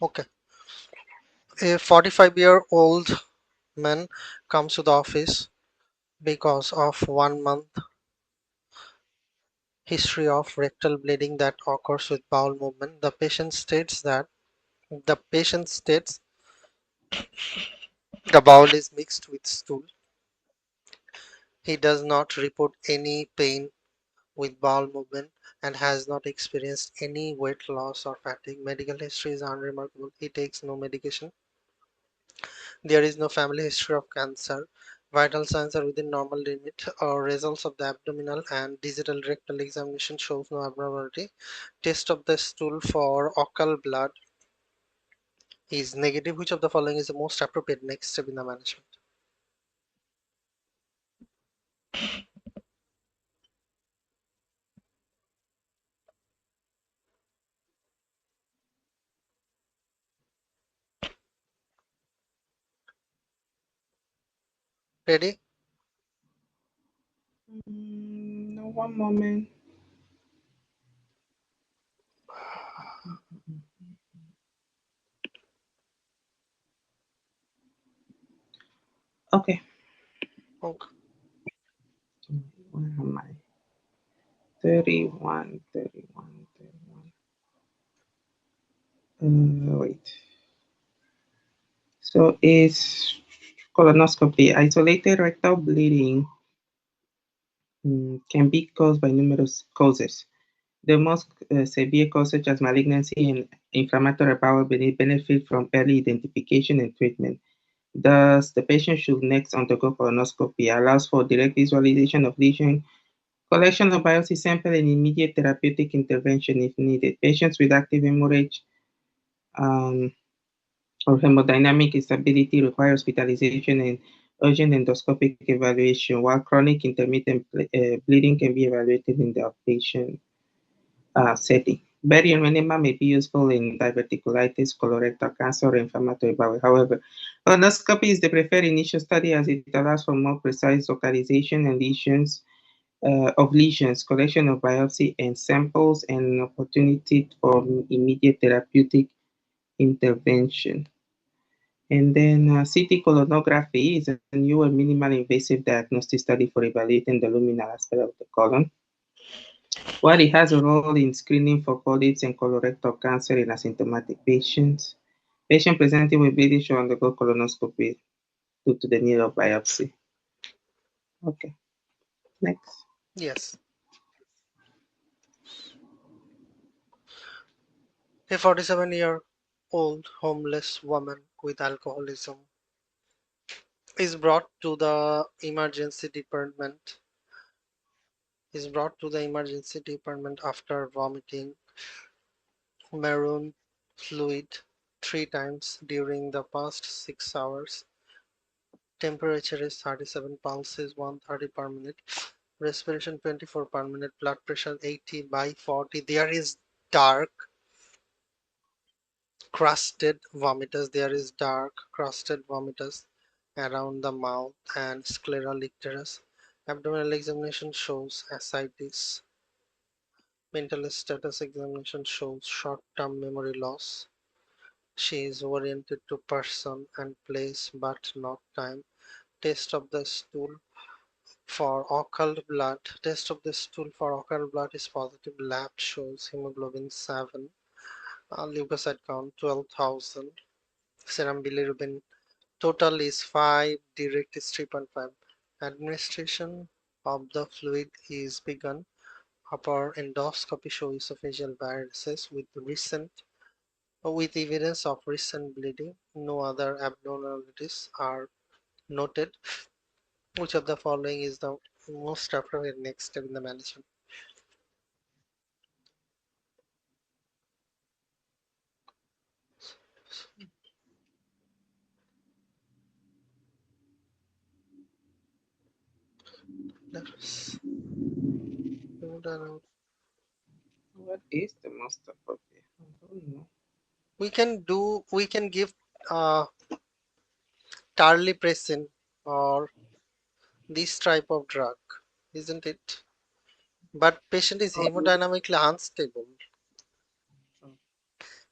Okay. A 45-year-old man comes to the office because of 1 month history of rectal bleeding that occurs with bowel movement. The patient states the bowel is mixed with stool. He does not report any pain with bowel movement and has not experienced any weight loss or fatigue. Medical history is unremarkable. He takes no medication. There is no family history of cancer. Vital signs are within normal limit. Results of the abdominal and digital rectal examination shows no abnormality. Test of the stool for occult blood is negative. Which of the following is the most appropriate next step in the management? Ready? No, one moment. Okay. Okay. Where am I? 31, 31, 31. Wait. So is colonoscopy. Isolated rectal bleeding can be caused by numerous causes. The most severe causes, such as malignancy and inflammatory bowel, benefit from early identification and treatment. Thus, the patient should next undergo colonoscopy, allows for direct visualization of lesion, collection of biopsy sample, and immediate therapeutic intervention if needed. Patients with active hemorrhage um, or hemodynamic instability require hospitalization and urgent endoscopic evaluation, while chronic intermittent bleeding can be evaluated in the outpatient setting. Barium enema may be useful in diverticulitis, colorectal cancer, or inflammatory bowel. However, colonoscopy is the preferred initial study as it allows for more precise localization and lesions, collection of biopsy and samples, and an opportunity for immediate therapeutic intervention. And then CT colonography is a newer minimal invasive diagnostic study for evaluating the luminal aspect of the colon. While it has a role in screening for polyps and colorectal cancer in asymptomatic patients, patients presenting with bleeding should undergo colonoscopy due to the need of biopsy. Okay, next. Yes. A 47-year-old homeless woman with alcoholism is brought to the emergency department after vomiting maroon fluid 3 times during the past 6 hours. Temperature is 37, pulse is 130 per minute, respiration 24 per minute, blood pressure 80 by 40. There is dark dark crusted vomitus around the mouth and scleral icterus. Abdominal examination shows ascites. Mental status examination shows short-term memory loss. She is oriented to person and place but not time. Test of the stool for occult blood. Test of the stool for occult blood is positive. Lab shows hemoglobin 7, leukocyte count 12,000, serum bilirubin total is 5, direct is 3.5. Administration of the fluid is begun. Upper endoscopy shows esophageal varices with evidence of recent bleeding. No other abnormalities are noted. Which of the following is the most appropriate next step in the management? What is the most appropriate? I don't know. We can give uh, tarlipressine or this type of drug, isn't it? But patient is Oh, no. hemodynamically unstable.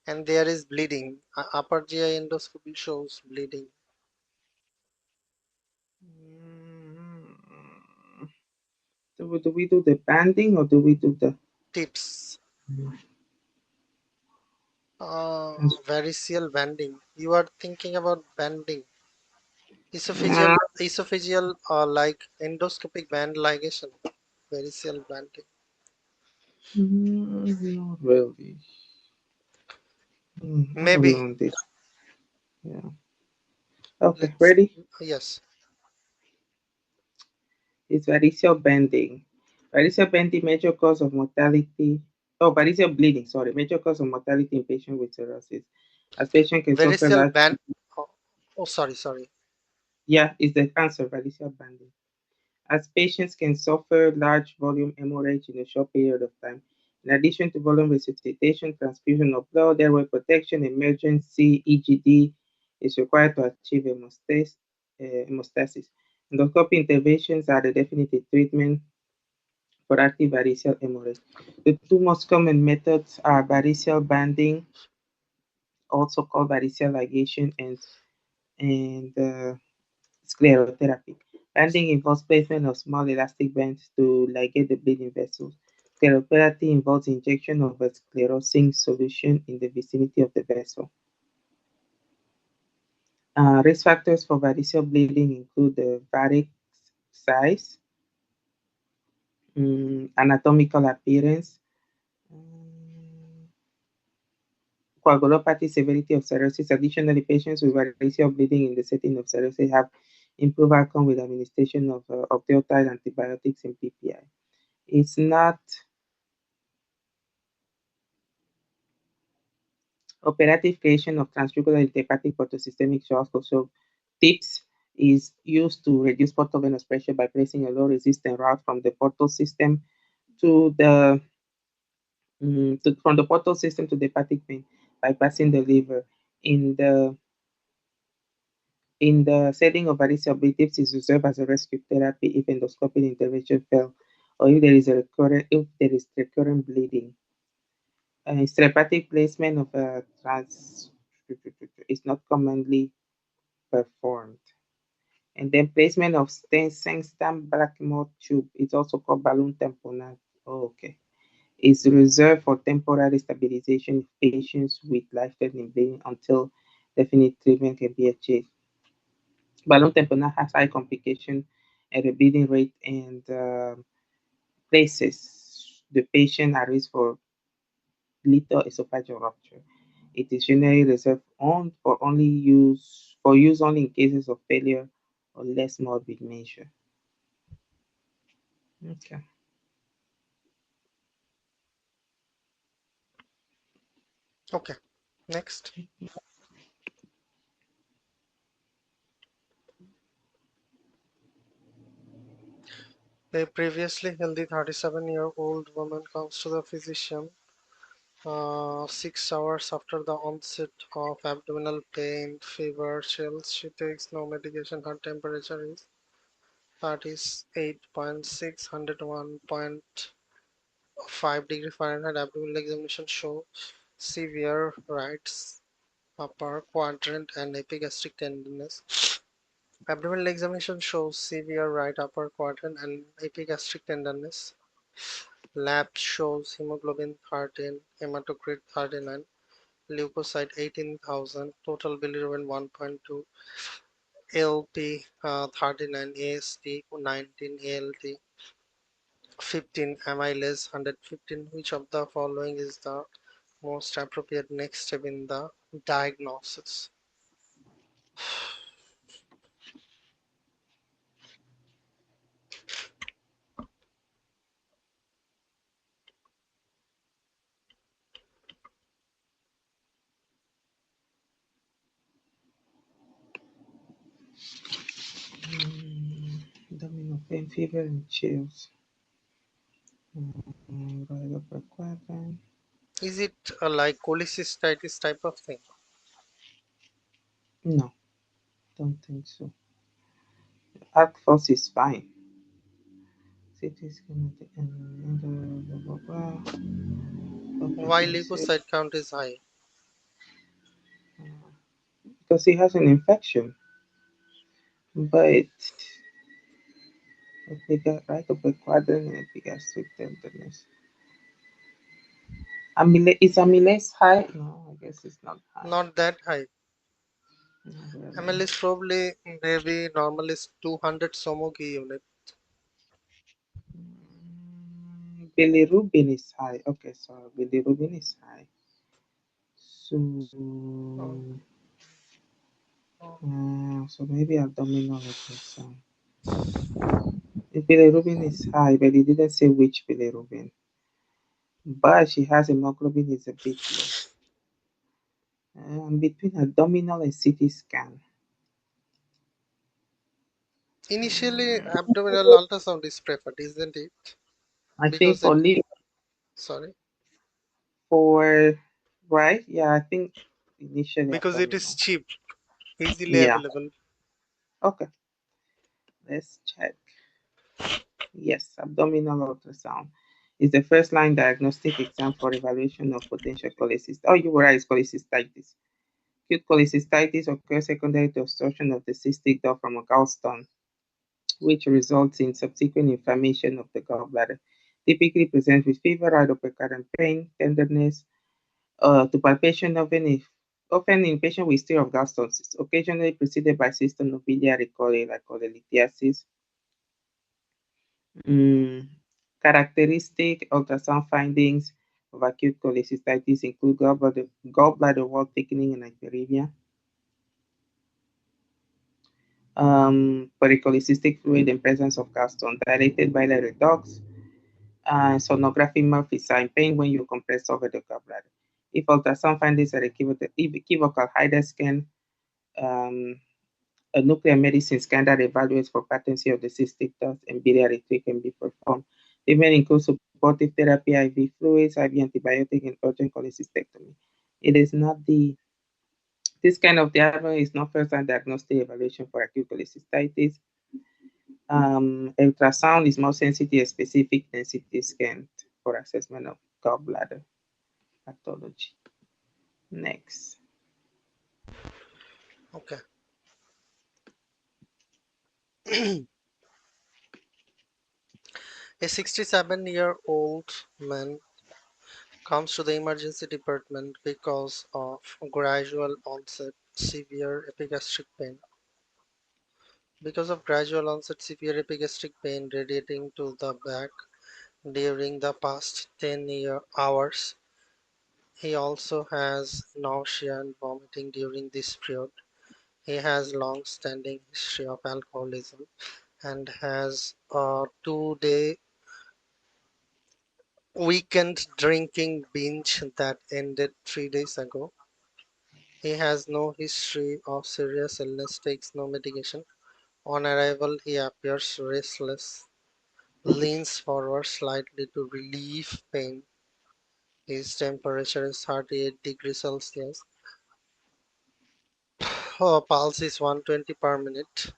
And there is bleeding. Upper GI endoscopy shows bleeding. Mm, do we do the banding or do we do the Tips. mm, Variceal banding. You are thinking about banding. uh, Esophageal like endoscopic band ligation. Variceal banding. not really. I don't Maybe. know this. Yeah. Okay, Let's. ready? Yes. It's variceal bending. Variceal bending, major cause of mortality. Oh, variceal bleeding, sorry, major cause of mortality in patients with cirrhosis. As patient can suffer Variceal large, band. Oh, oh, sorry. yeah, it's the cancer, variceal banding. As patients can suffer large volume hemorrhage in a short period of time. In addition to volume resuscitation, transfusion of blood, airway protection, emergency EGD is required to achieve hemostasis. Endoscopy interventions are the definitive treatment for active variceal hemorrhage. The two most common methods are variceal banding, also called variceal ligation, and sclerotherapy. Banding involves placement of small elastic bands to ligate the bleeding vessels. Sclerotherapy involves injection of a sclerosing solution in the vicinity of the vessel. Risk factors for variceal bleeding include the varix size, anatomical appearance, mm, coagulopathy, severity of cirrhosis. Additionally, patients with variceal bleeding in the setting of cirrhosis have improved outcome with administration of octreotide antibiotics and PPI. It's not operative creation of transjugular intrahepatic portosystemic shock. Also, TIPS is used to reduce portal venous pressure by placing a low resistant route from the portal system to the from the portal system to the hepatic vein, bypassing the liver. In the In the setting of variceal bleed, tips is reserved as a rescue therapy if endoscopic intervention fails or if there is recurrent bleeding. Intrahepatic placement of a trans is not commonly performed. And then placement of Sengstack Blackmore tube is also called balloon tamponade. Oh, okay. Is reserved for temporary stabilization of patients with life-threatening bleeding until definite treatment can be achieved. Balloon tamponade has high complication at the bleeding rate and places the patient at risk for lethal esophageal rupture. It is generally reserved for use only in cases of failure or less morbid measure. Okay. Okay. Next. A previously healthy 37-year-old woman comes to the physician 6 hours after the onset of abdominal pain, fever, chills. She takes no medication. Her temperature is 38.6, 101.5 degree Fahrenheit. Abdominal examination show severe right upper quadrant and epigastric tenderness. Abdominal examination shows severe right upper quadrant and epigastric tenderness. Lab shows hemoglobin 13, hematocrit 39, leukocyte 18,000, total bilirubin 1.2, LP 39, AST 19, ALT 15, amylase 115. Which of the following is the most appropriate next step in the diagnosis? Abdominal pain, fever, and chills. Right upper quadrant. Is it like cholecystitis type of thing? No, don't think so. Arc force is fine. CT schematic and blah, blah, blah, blah. Why Operative leukocyte count is high? because he has an infection. But if we got right of a quadrant and epigastric tenderness. Is amylase high? No, I guess it's not high. Not that high. Not really. ML is probably maybe normal is 200 Somogi unit. Bilirubin is high. Okay, so bilirubin is high. So, Oh, oh. so maybe abdominal ultrasound. The bilirubin is high, but it didn't say which bilirubin. But she has hemoglobin is a bit low. Between abdominal and CT scan. Initially, abdominal ultrasound is preferred, isn't it? I think Because it, for liver, sorry, for right, yeah, I think initially because it is abdominal. cheap, easily Yeah. available. Okay, let's check. Yes, abdominal ultrasound is the first line diagnostic exam for evaluation of potential cholecystitis. Oh, you were right, it's cholecystitis. Acute cholecystitis occurs secondary to obstruction of the cystic duct from a gallstone, which results in subsequent inflammation of the gallbladder. Typically presents with fever, right upper current pain, tenderness, to palpation often in patients with history of gallstones, occasionally preceded by cystonobiliary coli like cholelithiasis. Mm, Characteristic ultrasound findings of acute cholecystitis include gallbladder wall thickening and hyperemia, pericholecystic fluid and presence of gallstone, dilated biliary ducts, sonography mouth is sign pain when you compress over the gallbladder. If ultrasound findings are equivocal, hide scan, um, a nuclear medicine scan that evaluates for patency of the cystic duct and biliary tree can be performed. Treatment includes supportive therapy, IV fluids, IV antibiotic, and urgent cholecystectomy. It is not the This kind of diagnosis is not first-line diagnostic evaluation for acute cholecystitis. Ultrasound is more sensitive and specific than CT scan for assessment of gallbladder pathology. Next. Okay. A 67-year-old man comes to the emergency department because of gradual onset severe epigastric pain. Because of gradual onset severe epigastric pain radiating to the back during the past 10 hours, he also has nausea and vomiting during this period. He has long-standing history of alcoholism and has a 2-day weekend drinking binge that ended 3 days ago. He has no history of serious illness, takes no medication. On arrival, he appears restless, leans forward slightly to relieve pain. His temperature is 38 degrees Celsius. Pulse is 120 per minute.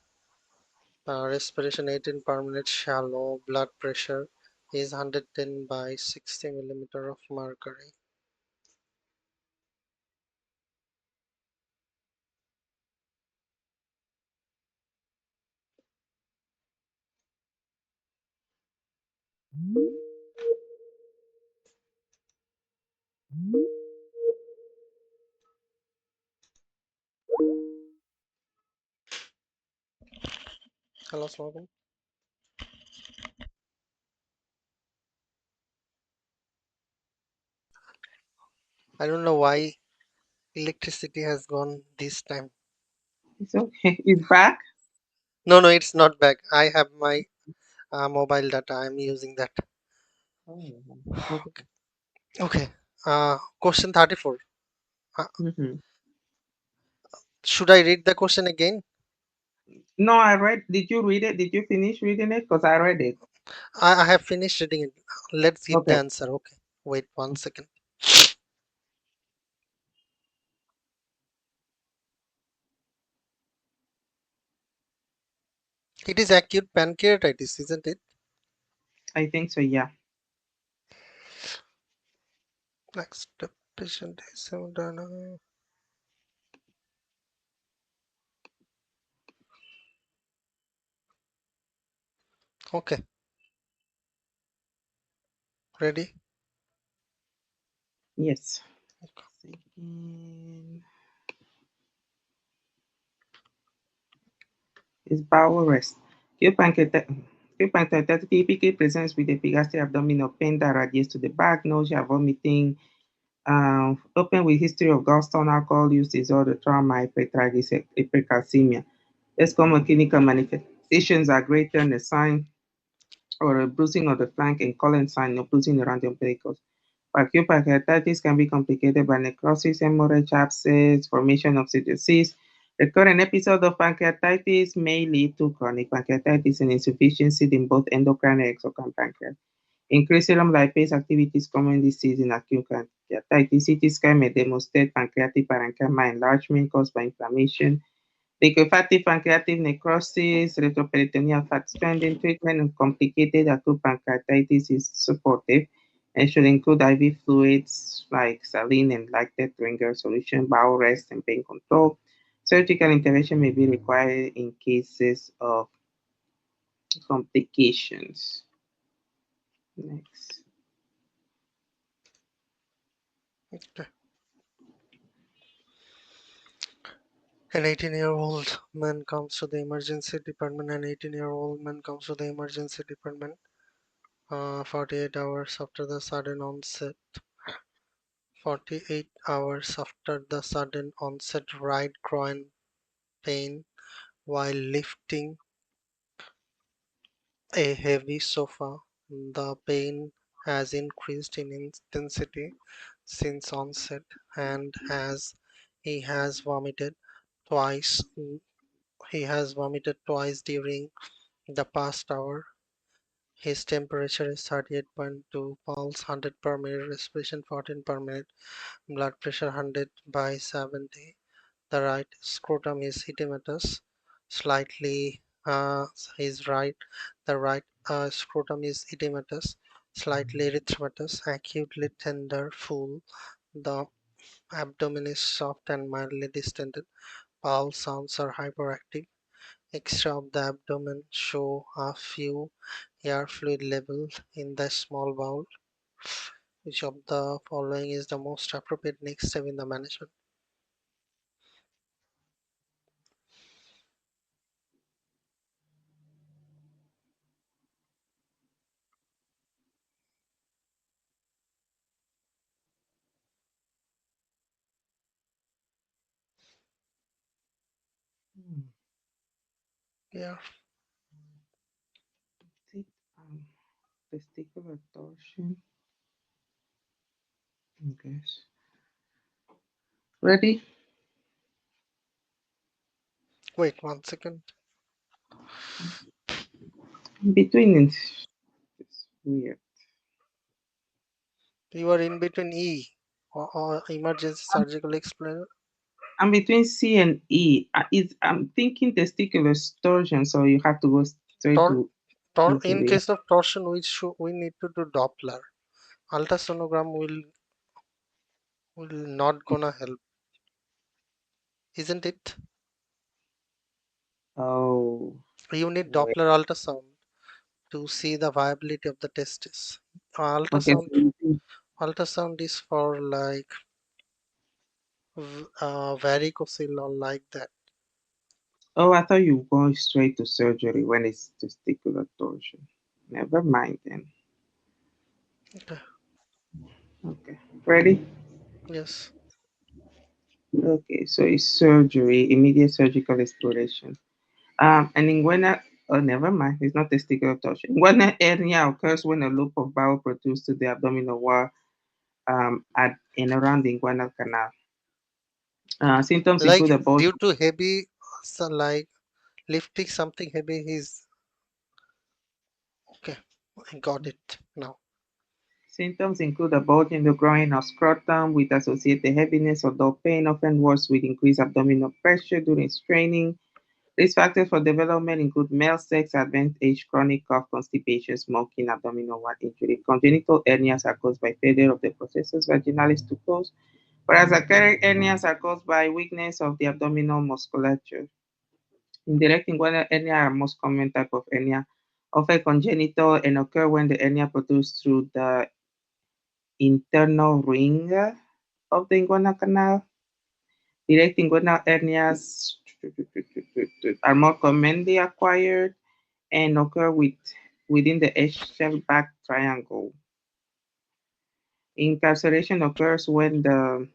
Respiration 18 per minute shallow. Blood pressure is 110 by 60 millimeter of mercury. Hello, Slogan. I don't know why electricity has gone this time. It's okay. It's back. No, no, it's not back. I have my mobile data. I'm using that. Oh, okay. Okay. Question 34. Uh, Mm-hmm. should I read the question again? No, I read. Did you read it? Did you finish reading it? Because I read it. I have finished reading it. Let's give the Okay. answer. Okay. Wait 1 second. It is acute pancreatitis, isn't it? I think so. Yeah. Next patient is Okay, ready? Yes. Second is bowel rest. Acute pancreatitis typically presents with a epigastric abdominal pain that radiates to the back, nausea, vomiting, open with history of gallstone, alcohol use disorder, trauma, hypercalcemia. Less common clinical manifestations are greater than a sign or a bruising of the flank and colon sign or bruising around the umbilicus. Acute pancreatitis can be complicated by necrosis, hemorrhage, abscess, formation of cirrhosis. Recurrent episode of pancreatitis may lead to chronic pancreatitis and insufficiency in both endocrine and exocrine pancreas. Increased serum lipase activity is commonly seen in acute pancreatitis. CT scan may demonstrate pancreatic parenchyma enlargement caused by inflammation. Liquefied pancreatic necrosis, retroperitoneal fat stranding treatment, and complicated acute pancreatitis is supportive and should include IV fluids like saline and lactate ringer solution, bowel rest, and pain control. Surgical intervention may be required in cases of complications. Next. Okay. An 18-year-old man comes to the emergency department. An 18-year-old man comes to the emergency department 48 hours after the sudden onset. 48 hours after the sudden onset right groin pain while lifting a heavy sofa. The pain has increased in intensity since onset, and as he has vomited twice, he has vomited twice during the past hour. His temperature is 38.2, pulse 100 per minute, respiration 14 per minute, blood pressure 100 by 70. The right scrotum is edematous, slightly. His right, the right scrotum is edematous, slightly erythematous, acutely tender, full. The abdomen is soft and mildly distended. Bowel sounds are hyperactive. X-ray of the abdomen show a few air fluid levels in the small bowel. Which of the following is the most appropriate next step in the management? Hmm. Yeah, Tit- um, Testicular torsion. I guess. Ready? wait 1 second. Between it's weird. You are in between E or emergency surgical explainer. I'm between C and E. I'm thinking testicular torsion, so you have to go straight Tor, to in usually. case of torsion, we need to do Doppler. Ultrasonogram will not gonna help, isn't it? Oh, You need wait. Doppler ultrasound to see the viability of the testis. Okay. So Ultrasound ultrasound is for like varicocele or like that. oh, I thought you were going straight to surgery when it's testicular torsion. Never mind then. Okay. Okay. Ready? Yes. Okay. So it's surgery, immediate surgical exploration. And inguinal, oh, never mind. It's not testicular torsion. Inguinal hernia occurs when a loop of bowel protrudes to the abdominal wall at and around the inguinal canal. Symptoms Like include a bulge. due to heavy, so like lifting something heavy, he's okay. I got it now. Symptoms include a bulge in the groin or scrotum with associated heaviness or dull pain, often worse with increased abdominal pressure during straining. Risk factors for development include male sex, advanced age, chronic cough, constipation, smoking, abdominal wall injury. Congenital hernias are caused by failure of the processus vaginalis to close, whereas acquired hernias are caused by weakness of the abdominal musculature. Indirect inguinal hernia are most common type of hernia often congenital and occur when the hernia produced through the internal ring of the inguinal canal. Direct inguinal hernias are more commonly acquired and occur within the shell back triangle. Incarceration occurs when the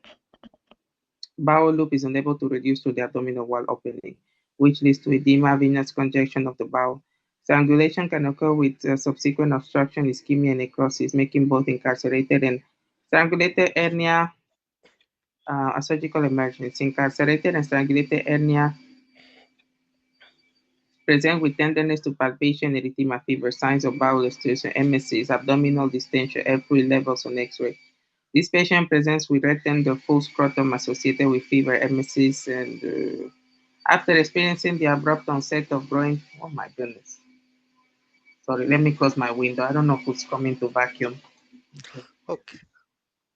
bowel loop is unable to reduce to the abdominal wall opening, which leads to edema, venous congestion of the bowel. Strangulation can occur with subsequent obstruction, ischemia, and necrosis, making both incarcerated and strangulated hernia a surgical emergency. Incarcerated and strangulated hernia present with tenderness to palpation, erythema, fever, signs of bowel obstruction, emesis, abdominal distension, F3 levels on X-ray. This patient presents with red tender, full scrotum associated with fever, emesis, and after experiencing the abrupt onset of growing, oh my goodness. Sorry, let me close my window. I don't know who's coming to vacuum. Okay. Okay.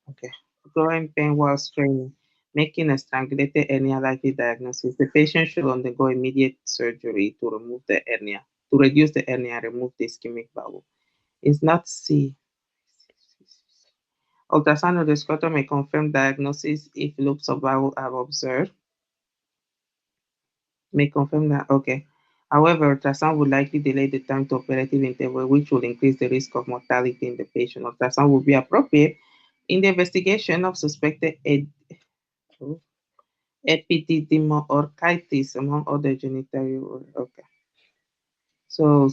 Okay. Growing pain while straining, making a strangulated hernia likely diagnosis. The patient should undergo immediate surgery to remove the hernia, to reduce the hernia and remove the ischemic bowel. It's not C. Ultrasound of the scrotum may confirm diagnosis if loops of bowel are observed. May confirm that, okay. However, ultrasound would likely delay the time to operative interval, which will increase the risk of mortality in the patient. Ultrasound will be appropriate in the investigation of suspected epididymoorchitis, among other genital. Okay. So,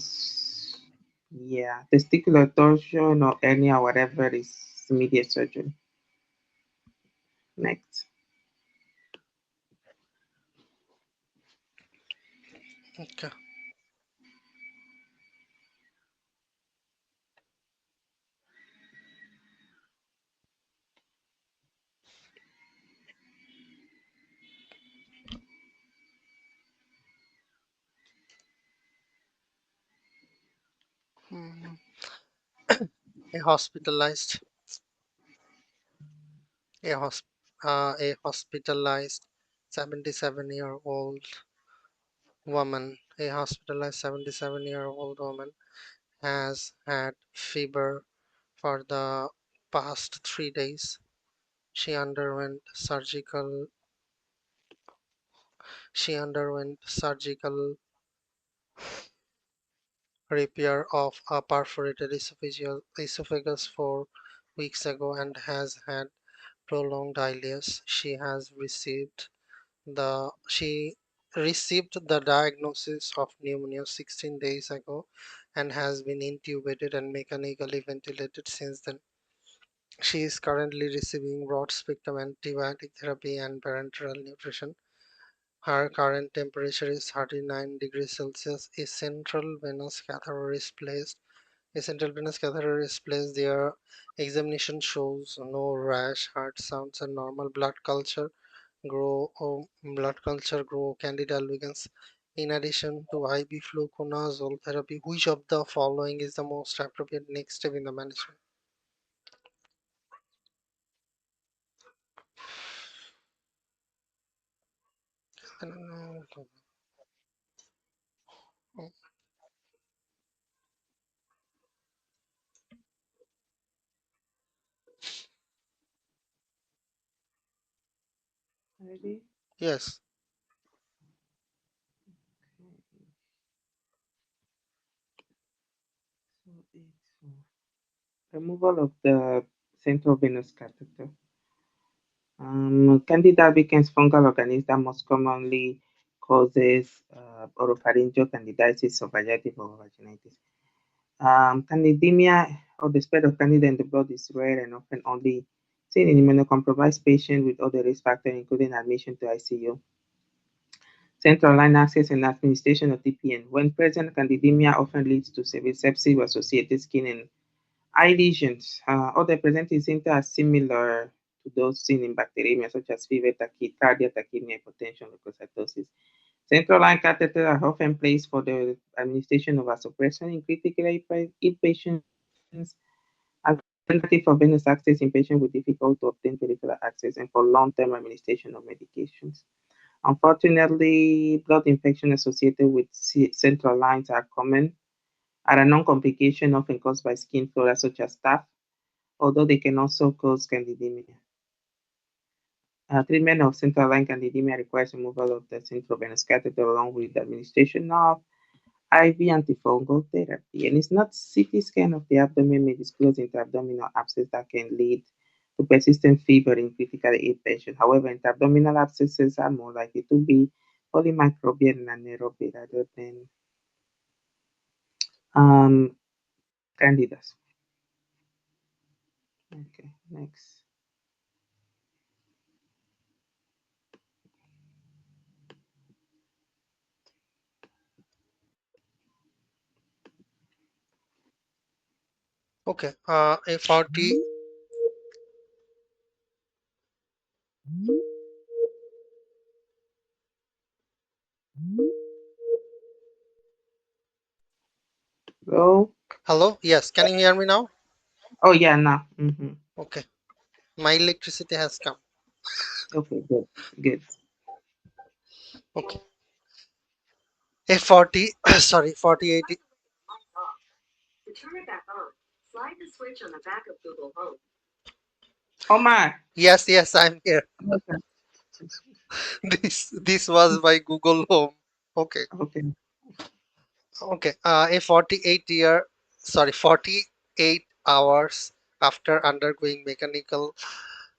yeah, testicular torsion or hernia, whatever is immediate surgery. Next. Okay. Hmm. A hospitalized a, a hospitalized 77-year-old a hospitalized 77-year-old woman has had fever for the past 3 days. She underwent surgical she underwent surgical repair of a perforated esophagus 4 weeks ago and has had prolonged ileus. She received the diagnosis of pneumonia 16 days ago and has been intubated and mechanically ventilated since then. She is currently receiving broad spectrum antibiotic therapy and parenteral nutrition. Her current temperature is 39 degrees Celsius. A central venous catheter is placed. Their examination shows no rash, heart sounds, and normal blood culture grow candida albicans. In addition to IV fluconazole therapy, which of the following is the most appropriate next step in the management? Ready? Yes. So it's removal of the central venous catheter. Candida albicans fungal organism that most commonly causes oropharyngeal candidiasis or vaginitis. Candidemia or the spread of candida in the blood is rare and often only seen in immunocompromised patients with other risk factors, including admission to ICU. Central line access and administration of TPN. When present, candidemia often leads to severe sepsis with associated skin and eye lesions. Other presenting symptoms are similar to those seen in bacteremia, such as fever, tachycardia, tachypnea, hypotension, leukocytosis. Central line catheters are often placed for the administration of vasopressin in critically ill patients, as alternative for venous access in patients with difficult to obtain peripheral access, and for long-term administration of medications. Unfortunately, blood infection associated with central lines are common, are a non complication often caused by skin flora such as staph, although they can also cause candidemia. Treatment of central line candidemia requires removal of the intravenous catheter along with the administration of IV antifungal therapy. And it's not CT scan of the abdomen may disclose intra-abdominal abscess that can lead to persistent fever in critically ill patients. However, intra-abdominal abscesses are more likely to be polymicrobial and anaerobic rather than um, candidas. Okay, next. Okay, a 40. Go. Hello? Yes, can you hear me now? Oh, yeah, now. Okay, my electricity has come. Okay, good. Good. Okay, a 40, sorry, 4080. Omar. Yes, yes, I'm here. Okay. This was my Google Home. Okay, Okay. okay. A 48 hours after undergoing mechanical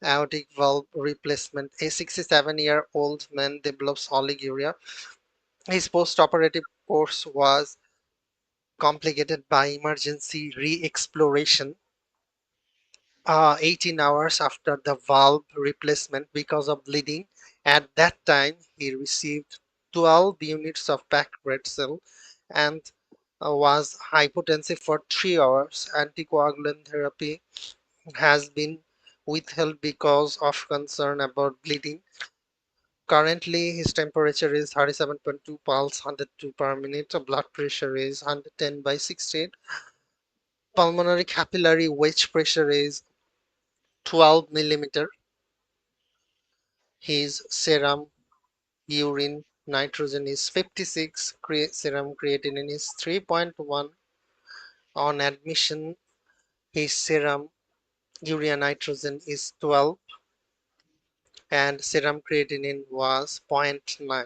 aortic valve replacement, a 67-year-old man develops oliguria. His post-operative course was complicated by emergency re-exploration 18 hours after the valve replacement because of bleeding. At that time, he received 12 units of packed red cell and was hypotensive for 3 hours. Anticoagulant therapy has been withheld because of concern about bleeding. Currently, his temperature is 37.2 pulse, 102 per minute. Blood pressure is 110 by 68. Pulmonary capillary wedge pressure is 12 millimeter. His serum urine nitrogen is 56. Serum creatinine is 3.1. On admission, his serum urea nitrogen is 12 and serum creatinine was zero point 0.9.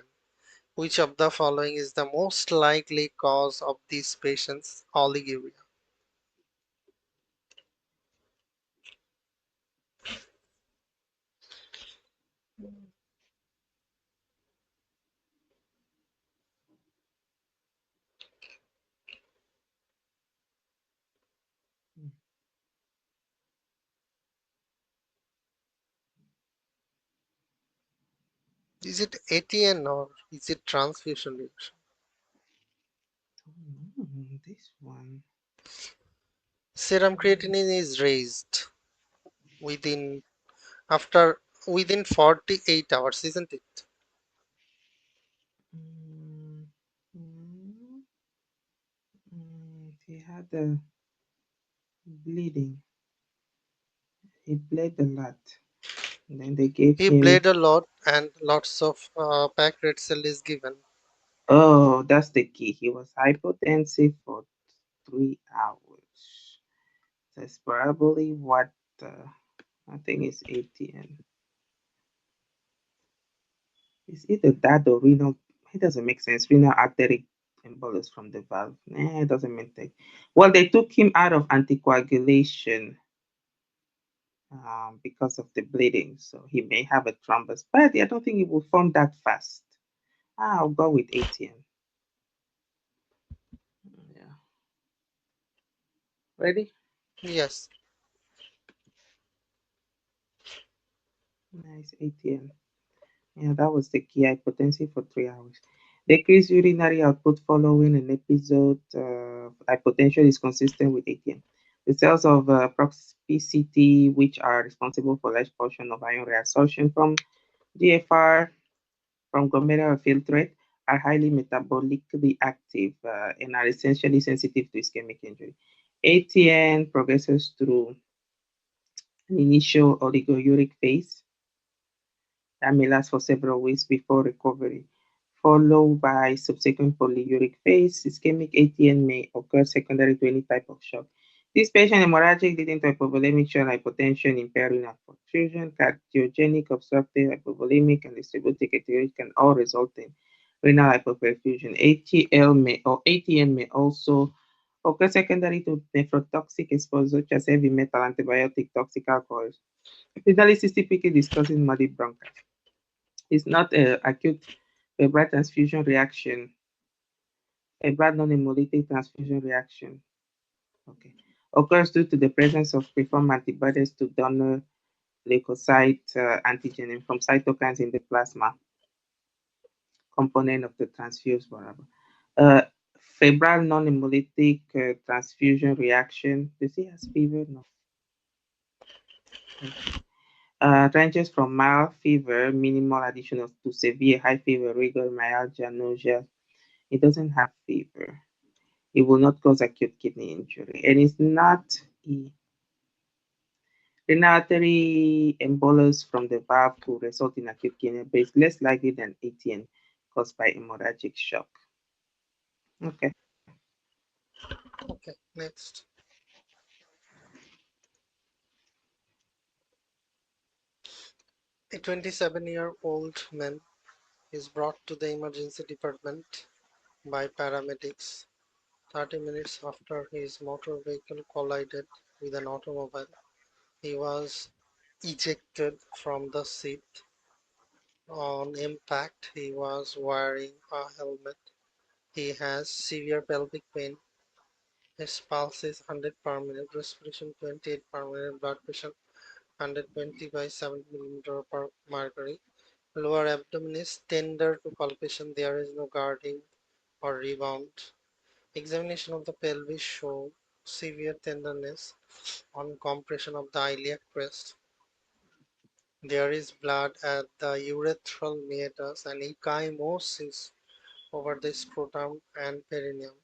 Which of the following is the most likely cause of this patient's oliguria? Is it ATN or is it transfusion reaction? This one. Serum creatinine is raised within after within 48 hours, isn't it? Mm, mm, he had a bleeding. He bled a lot. And then they gave He him. bled a lot and lots of packed red cell is given. Oh, that's the key. He was hypotensive for 3 hours. That's probably what I think is ATN. It's either that or renal. It doesn't make sense. Renal artery embolus from the valve. It doesn't make sense. Well, they took him out of anticoagulation because of the bleeding. So he may have a thrombus, but I don't think it will form that fast. I'll go with ATM. Yeah. Ready? Yes. Nice ATM. Yeah, that was the key hypotensive for 3 hours. Decreased urinary output following an episode of hypotension is consistent with ATM. The cells of proximity, which are responsible for large portion of ion reabsorption from GFR from glomerular filtrate, are highly metabolically active and are essentially sensitive to ischemic injury. ATN progresses through an initial oligouric phase that may last for several weeks before recovery. followed by subsequent polyuric phase. Ischemic ATN may occur secondary to any type of shock. This patient hemorrhagic leading to hypovolemic shock, hypotension, impaired renal perfusion, cardiogenic, obstructive, hypovolemic, and distributic ATH can all result in renal hypoperfusion. ATL may or ATN may also occur secondary to nephrotoxic exposure such as heavy metal, antibiotic, toxic alcohols. Finally, CCPK discusses muddy bronchitis. It's not an acute febrile transfusion reaction, febrile non-hemolytic transfusion reaction. Okay. Occurs due to the presence of preformed antibodies to donor leukocyte antigen and from cytokines in the plasma component of the transfused variable. Uh, Febrile non-hemolytic transfusion reaction. Does he has fever? No. Okay. Ranges from mild fever, minimal additional to severe high fever, rigor, myalgia, nausea. It doesn't have fever. It will not cause acute kidney injury, and it's not renal artery embolus from the valve could result in acute kidney, but it's less likely than ATN caused by hemorrhagic shock. Okay. Okay, next. A 27-year-old man is brought to the emergency department by paramedics 30 minutes after his motor vehicle collided with an automobile. He was ejected from the seat. On impact, he was wearing a helmet. He has severe pelvic pain. His pulse is 100 per minute, respiration 28 per minute, blood pressure 120 by 70 millimeter per mercury. Lower abdomen is tender to palpation. There is no guarding or rebound. Examination of the pelvis show severe tenderness on compression of the iliac crest. There is blood at the urethral meatus and ecchymosis over the scrotum and perineum.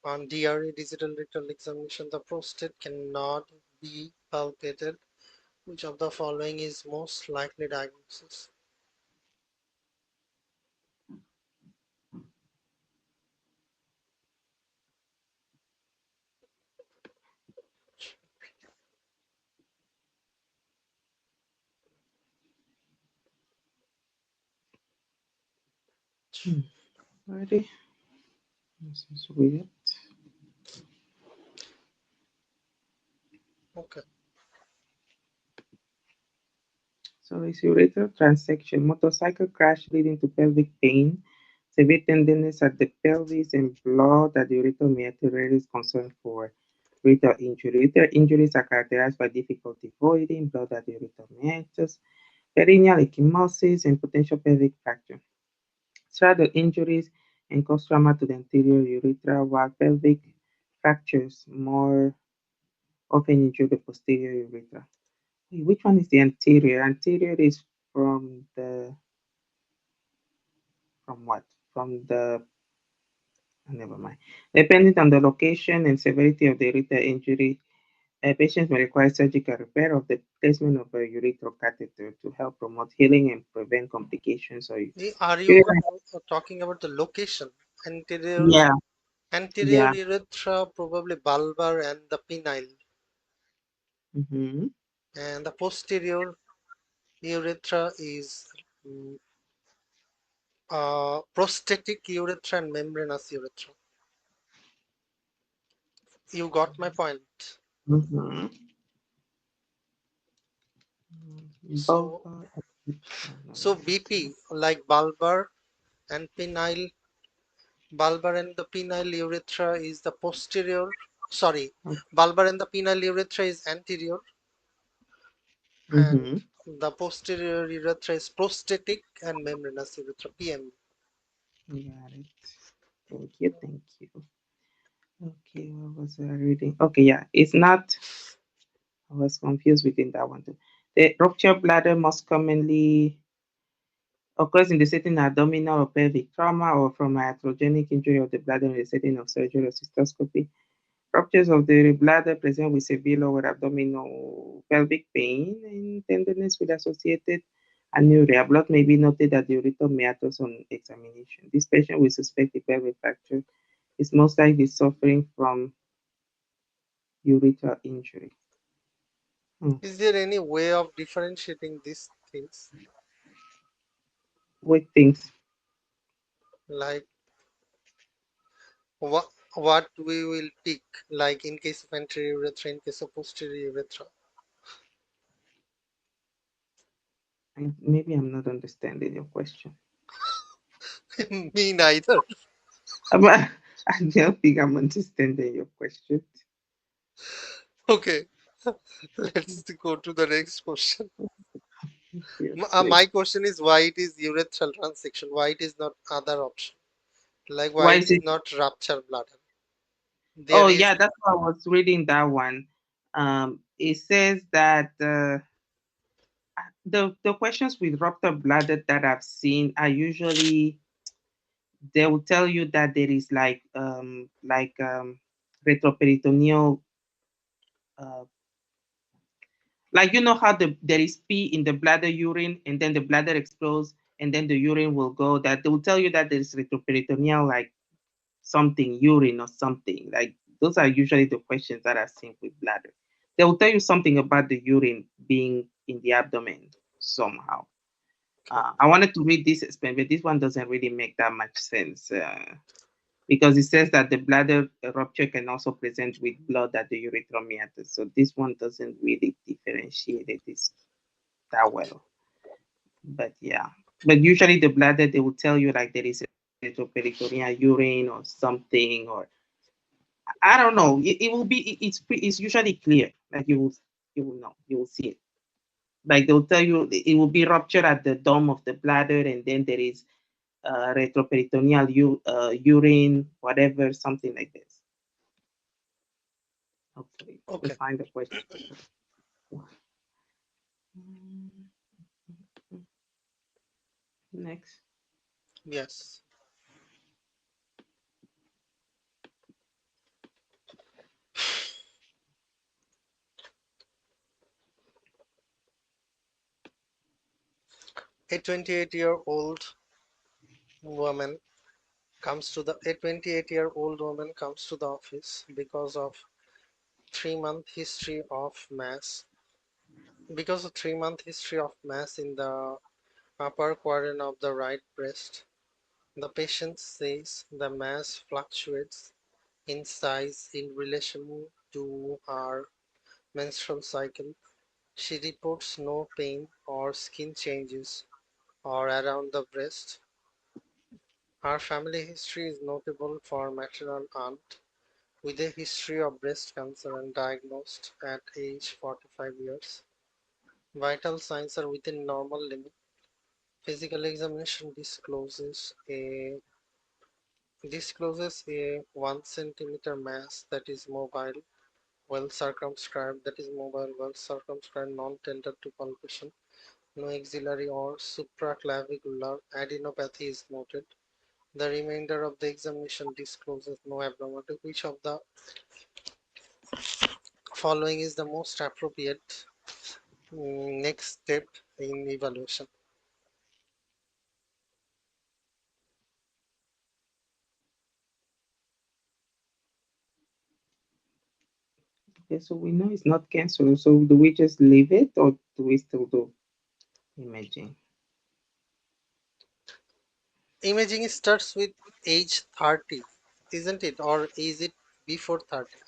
On DRE digital rectal examination, the prostate cannot be palpated. Which of the following is most likely diagnosis? Hmm. Ready? This is weird. Okay. So it's urethral transection, motorcycle crash leading to pelvic pain, severe tenderness at the pelvis, and blood at the urethral meatus is concern for urethral injury. Urethral injuries are characterized by difficulty voiding, blood at the urethral meatus, perineal ecchymosis, and potential pelvic fracture. Straddle injuries and cause trauma to the anterior urethra, while pelvic fractures more often injure the posterior urethra. Wait, which one is the anterior? Anterior is from the from what? From the never mind. Depending on the location and severity of the urethral injury, patients may require surgical repair of the placement of a urethral catheter to help promote healing and prevent complications or Are you urethral. talking about the location? Anterior, Yeah, anterior yeah. urethra, probably bulbar and the penile, Mm-hmm. and the posterior urethra is prostatic urethra and membranous urethra. You got my point. Mm-hmm. So, Bulbar. No, so that's not BP like bulbar and penile, bulbar and the penile urethra is the posterior. Sorry, bulbar and the penile urethra is anterior, and Mm-hmm. the posterior urethra is prostatic and membranous urethra (PM). Got it. Thank you. Thank you. Okay, what was I reading? Okay, yeah. It's not. I was confused within that one too. The ruptured bladder most commonly occurs in the setting of abdominal or pelvic trauma or from a iatrogenic injury of the bladder in the setting of surgery or cystoscopy. Ruptures of the bladder present with severe lower abdominal pelvic pain and tenderness with associated Anuria. Blood may be noted at the urethral meatus on examination. This patient with suspected pelvic fracture is most likely suffering from urethral injury. Hmm. Is there any way of differentiating these things? What things? Like what we will pick, like in case of anterior urethra, in case of posterior urethra? Maybe I'm not understanding your question. Me neither. But I don't think I'm understanding your question. Okay, let's go to the next question. Yes, please. My question is why it is urethral transection, why it is not other option, like why Why it is is it? not rupture bladder. Oh, There is yeah, that's why I was reading that one. It says that the questions with ruptured bladder that I've seen are usually they will tell you that there is retroperitoneal uh, like you know how there is pee in the bladder urine and then the bladder explodes and then the urine will go that they will tell you that there is retroperitoneal like something urine or something like those are usually the questions that are seen with bladder. They will tell you something about the urine being in the abdomen somehow. okay. I wanted to read this explain, but this one doesn't really make that much sense because it says that the bladder rupture can also present with blood at the urethral meatus. So this one doesn't really differentiate it that well. But yeah, but usually the bladder they will tell you like there is a retroperitoneal urine or something, or I don't know. It will be it's usually clear. Like you will know you will see it. Like they'll tell you it will be ruptured at the dome of the bladder, and then there is retroperitoneal urine, whatever, something like this. Hopefully, we Okay. find the question. Mm, Next. Yes. A 28-year-old woman a 28-year-old woman comes to the office because of 3-month history of mass in the upper quadrant of the right breast. The patient says the mass fluctuates in size in relation to her menstrual cycle. She reports no pain or skin changes or around the breast. Her family history is notable for maternal aunt with a history of breast cancer and diagnosed at age 45 years. Vital signs are within normal limit. Physical examination discloses a 1 centimeter mass that is mobile, well circumscribed, non-tender to palpation. No axillary or supraclavicular adenopathy is noted. The remainder of the examination discloses no abnormality. Which of the following is the most appropriate next step in evaluation? Okay, so we know it's not cancer. So do we just leave it, or do we still do imaging? Imaging starts with age 30, isn't it? Or is it before 30?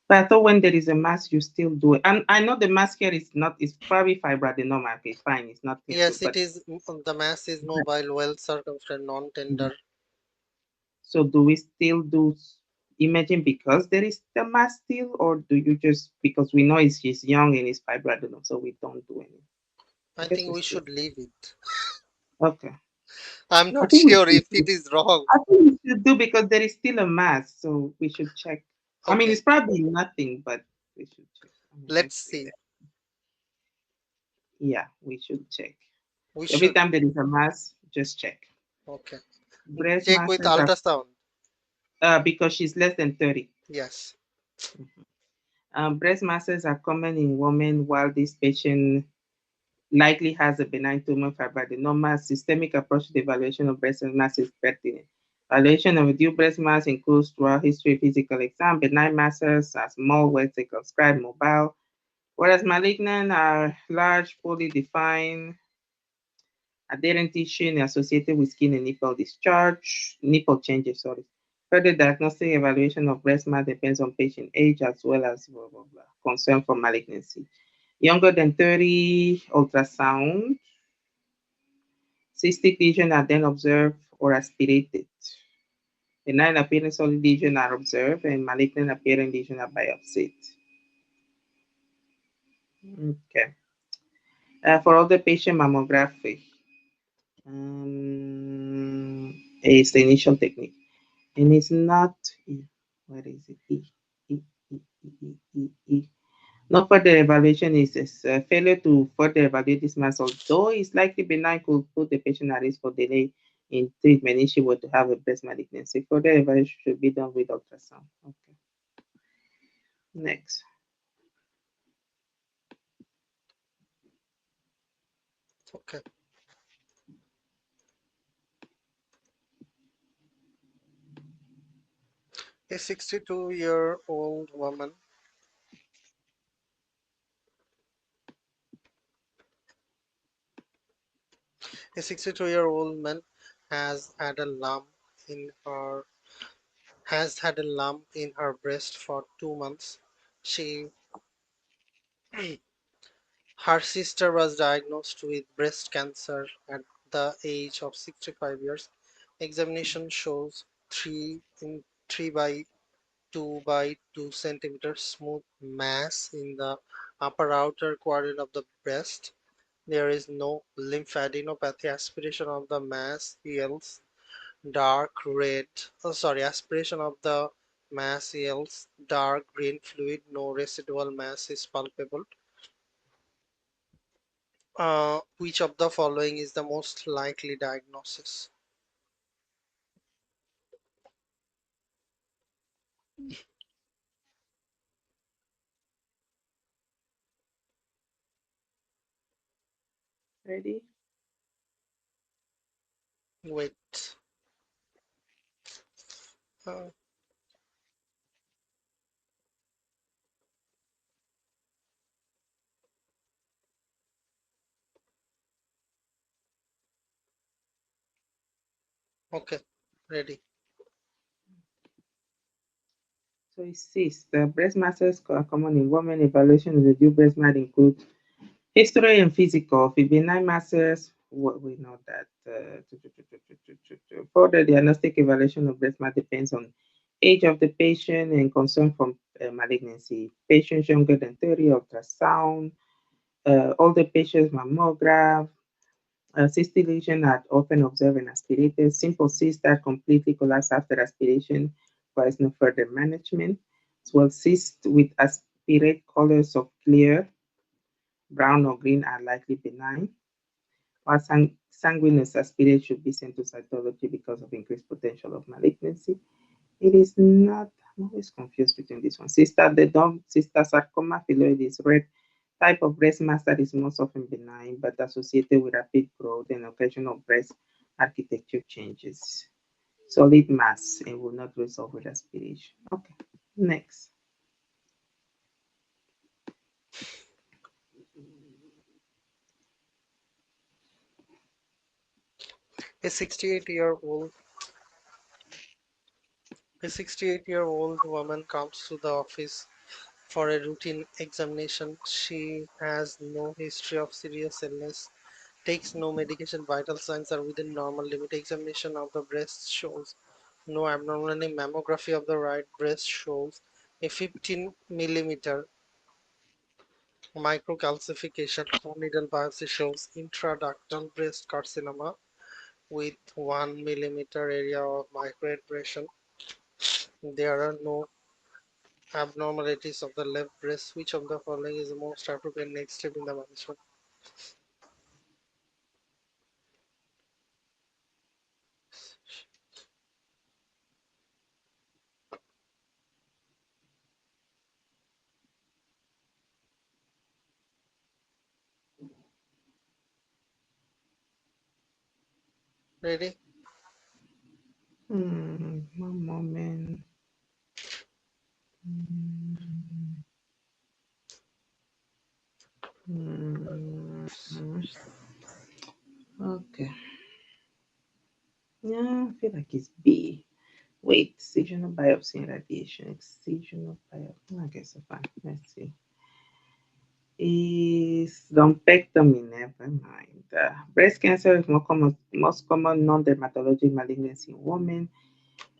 But I thought when there is a mass, you still do it. And I know the mass here is not. It's probably fibroadenoma. Okay, fine. It's not cancer, Yes, it but is. The mass is mobile, well circumscribed, non-tender. so do we still do imaging because there is the mass still, or do you just because we know she's young and it's fibroadenoma, so we don't do any? I I guess think we we still. should leave it. Okay. I'm I not think we sure should if do. it is wrong. I think we should do because there is still a mass, so we should check. I mean, Okay, it's probably nothing, but we should check. I mean, let's let's say see. that. Yeah, we should check. We Every should. time there is a mass, just check. Okay. Breast Check with masses are ultrasound. because she's less than 30. Yes. Breast masses are common in women while this patient likely has a benign tumor fiber. The normal systemic approach to the evaluation of breast mass is pertinent. Evaluation of reduced breast mass includes throughout history physical exam. Benign masses are small, well circumscribed, mobile, whereas malignant are large, poorly defined, adherent tissue associated with skin and nipple changes, sorry. Further diagnostic evaluation of breast mass depends on patient age as well as blah, blah, blah, concern for malignancy. Younger than 30, ultrasound. Cystic lesions are then observed or aspirated. Benign appearing solid lesions are observed and malignant appearing lesions are biopsied. Okay. For other patient mammography, is the initial technique. And it's not, what is it? E, E, E, E, E. No further evaluation is failure to further evaluate this mass, although it's likely benign, could put the patient at risk for delay in treatment if she were to have a breast malignancy. Further evaluation should be done with ultrasound. Okay. Next. Okay. A 62-year-old woman A 62-year-old man has had a lump in her has had a lump in her breast for 2 months. She Her sister was diagnosed with breast cancer at the age of 65 years. Examination shows 3 by 2 by 2 centimeters smooth mass in the upper outer quadrant of the breast. There is no lymphadenopathy. Aspiration of the mass yields dark red. Aspiration of the mass yields dark green fluid. No residual mass is palpable. Which of the following is the most likely diagnosis? Ready? Wait. Uh, okay. Ready. So it says the breast masses are common in women. Evaluation of the due breast might include history and physical. For benign masses, what we know that further diagnostic evaluation of breast mass depends on age of the patient and concern from malignancy. Patients younger than 30, ultrasound. Older patients, mammograph. Cystic lesions are often observed and aspirated. Simple cysts that completely collapse after aspiration requires no further management. As well, cysts with aspirate colors of clear, brown or green are likely benign, while sanguineous aspirate should be sent to cytology because of increased potential of malignancy. It is not, I'm always confused between this one. Cysta sarcoma phyloid is red type of breast mass that is most often benign but associated with rapid growth and occasional breast architecture changes. Solid mass and will not resolve with aspiration. Okay, next. A 68-year-old a 68-year-old woman comes to the office for a routine examination. She has no history of serious illness, takes no medication, vital signs are within normal limit. Examination of the breast shows no abnormality. Mammography of the right breast shows a 15 millimeter microcalcification. Needle biopsy shows intraductal breast carcinoma with 1 millimeter area of microabrasion. There are no abnormalities of the left breast. Which of the following is the most appropriate next step in the management? Ready? One moment. Hmm, hmm, okay. Yeah, I feel like it's B. Wait, excisional biopsy and radiation. Excisional biopsy. I guess so fine. Let's see. Is lumpectomy, never mind. Breast cancer is most common non-dermatologic malignancy in women.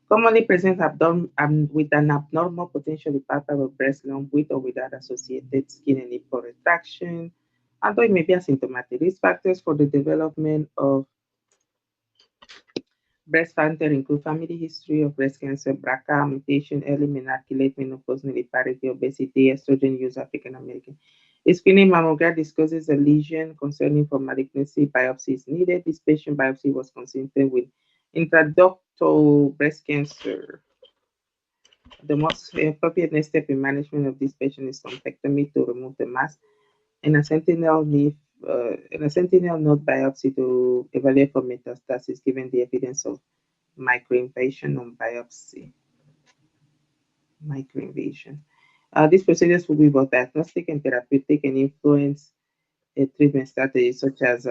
Commonly present with an abnormal, potentially palpable breast lump with or without associated skin and nipple retraction, although it may be asymptomatic. Risk factors for the development of breast cancer include family history of breast cancer, BRCA mutation, early menarche, late menopause, nulliparity, obesity, estrogen use, African American. A screening mammogram discloses a lesion concerning for malignancy. Biopsy is needed. This patient biopsy was consistent with intraductal breast cancer. The most appropriate next step in management of this patient is lumpectomy to remove the mass and a sentinel node biopsy to evaluate for metastasis given the evidence of microinvasion on biopsy. Microinvasion. These procedures will be both diagnostic and therapeutic and influence treatment strategies such as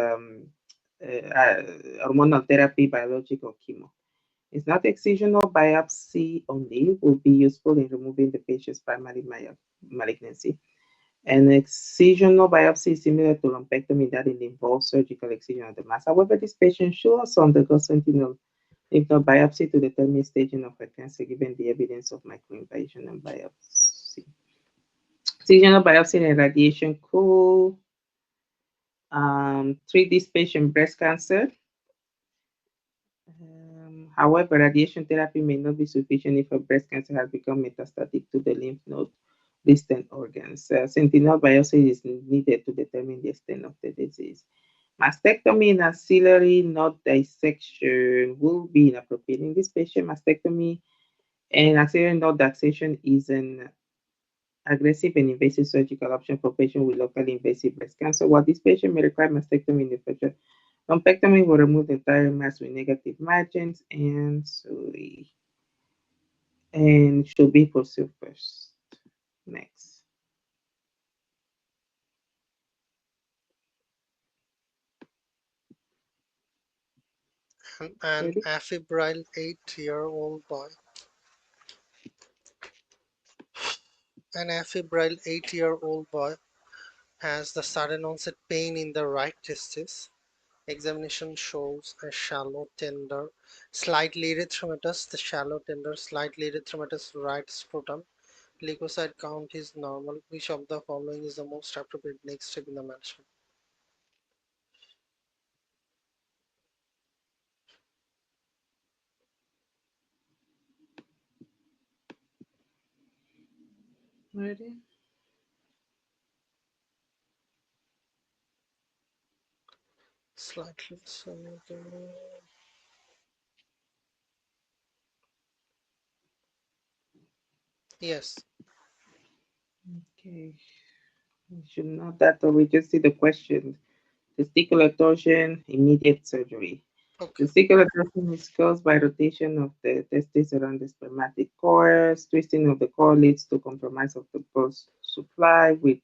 hormonal therapy, biologic, or chemo. It's not excisional biopsy only will be useful in removing the patient's primary malignancy. An excisional biopsy is similar to lumpectomy that it involves surgical excision of the mass. However, this patient should also undergo sentinel lymph node biopsy to determine staging of her cancer given the evidence of microinvasion and biopsy. Excisional biopsy and radiation could treat this patient breast cancer. However, radiation therapy may not be sufficient if a breast cancer has become metastatic to the lymph node distant organs. Sentinel biopsy is needed to determine the extent of the disease. Mastectomy and axillary node dissection will be inappropriate in this patient. Mastectomy and axillary node dissection is an aggressive and invasive surgical option for patients with locally invasive breast cancer. While this patient may require mastectomy in the future, lumpectomy will remove the entire mass with negative margins and should be pursued first. Next. An Ready? afebrile 8-year-old boy. An afebrile 8-year-old boy has the sudden onset pain in the right testis. Examination shows a shallow, tender, slightly erythematous, the shallow, tender, slightly erythematous right scrotum. Leukocyte count is normal. Which of the following is the most appropriate next step in the management? Ready? Slightly. Yes. Okay. You should know that, or we just see the question. Testicular torsion, immediate surgery. Okay. Testicular torsion is caused by rotation of the testis around the spermatic core. Twisting of the core leads to compromise of the blood supply with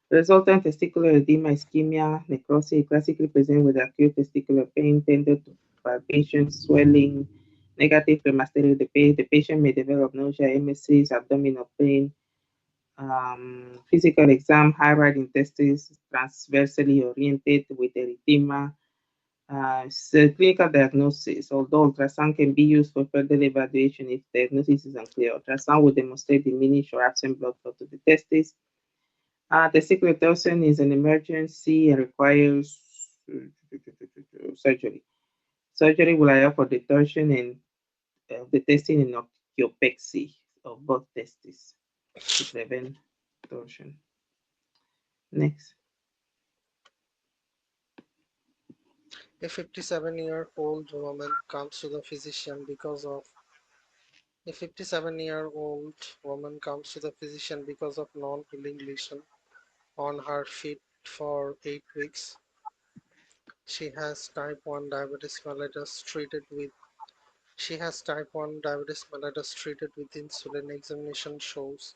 resultant testicular edema, ischemia, necrosis, classically present with acute testicular pain, tender to palpation, swelling, negative hematology. The patient may develop nausea, emesis, abdominal pain, physical exam, high-rise intestines, transversely oriented with erythema. It's a clinical diagnosis, although ultrasound can be used for further evaluation if diagnosis is unclear. Ultrasound will demonstrate diminished or absent blood flow to the testes. Testicular torsion is an emergency and requires surgery. Surgery will allow for the torsion and the testing and osteopexy of both testes to prevent torsion. Next. A 57-year-old woman comes to the physician because of A 57-year-old woman comes to the physician because of non-healing lesion on her feet for 8 weeks. She has type 1 diabetes mellitus treated with She has type 1 diabetes mellitus treated with insulin. Examination shows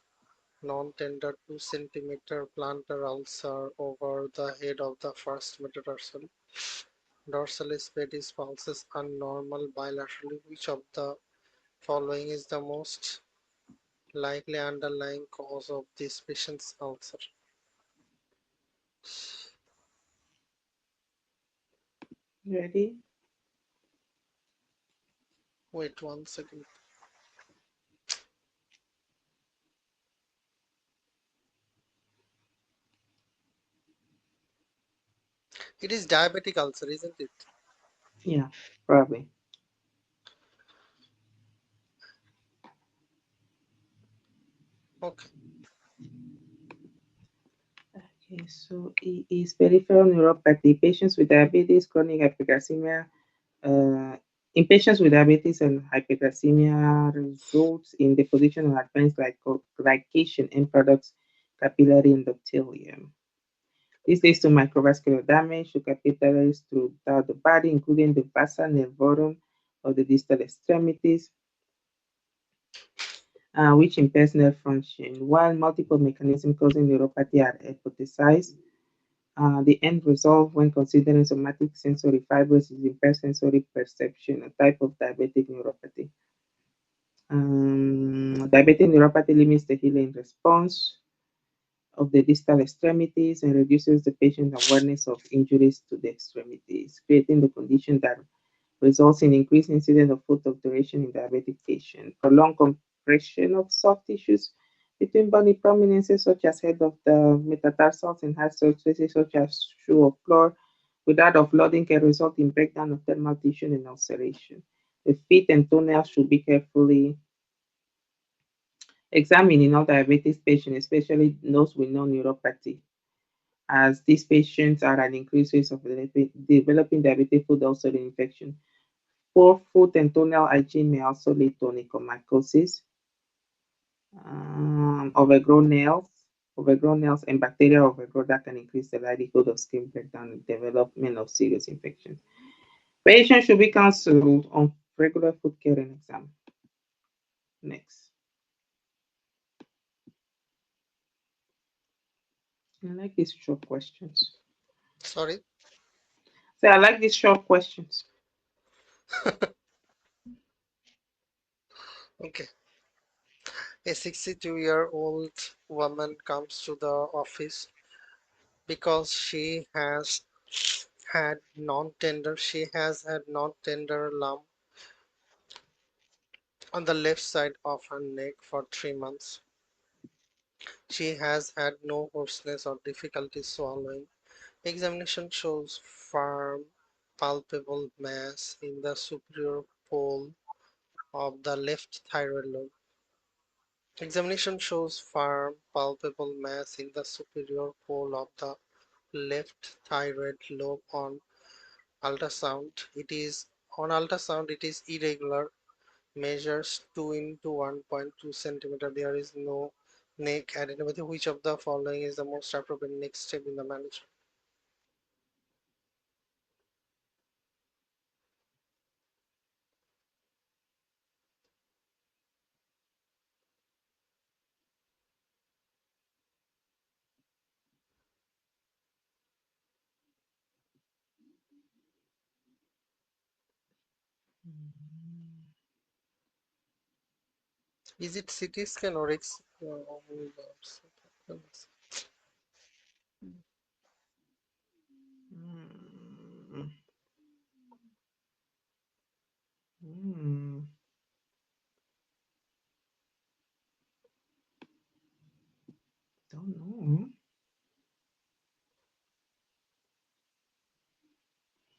non-tender 2 centimeter plantar ulcer over the head of the first metatarsal. Dorsalis pedis pulses are normal bilaterally. Which of the following is the most likely underlying cause of this patient's ulcer? Ready? Wait 1 second. It is diabetic ulcer, isn't it? Yeah, probably. Okay. Okay, so it is peripheral neuropathy. Patients with diabetes, chronic hyperglycemia, uh, in patients with diabetes and hyperglycemia results in deposition of advanced glycation end products capillary endothelium. This leads to microvascular damage to capillaries throughout the body, including the vasa nervorum of the distal extremities, which impairs nerve function. While multiple mechanisms causing neuropathy are hypothesized, the end result when considering somatic sensory fibers is impaired sensory perception, a type of diabetic neuropathy. Diabetic neuropathy limits the healing response of the distal extremities and reduces the patient's awareness of injuries to the extremities, creating the condition that results in increased incidence of foot obturation in diabetic patients. Prolonged compression of soft tissues between bony prominences, such as head of the metatarsals and hard surfaces, such as shoe or floor, without offloading can result in breakdown of thermal tissue and ulceration. The feet and toenails should be carefully examined in all diabetes patients, especially those with non-neuropathy, as these patients are at increased risk of developing diabetic foot ulcer infection. Poor foot and toenail hygiene may also lead to onychomycosis, overgrown nails, and bacterial overgrowth that can increase the likelihood of skin breakdown and development of serious infections. Patients should be counseled on regular foot care and exam. Next. I like these short questions. Sorry. So I like these short questions. Okay. A 62-year-old woman comes to the office because she has had non-tender lump on the left side of her neck for 3 months. She has had no hoarseness or difficulty swallowing. Examination shows firm, palpable mass in the superior pole of the left thyroid lobe. Examination shows firm, palpable mass in the superior pole of the left thyroid lobe ultrasound. It is irregular, measures 2 into 1.2 centimeter. There is no neck adenopathy. Which of the following is the most appropriate next step in the management? Is it CT scan or X? Mm, mm, don't know.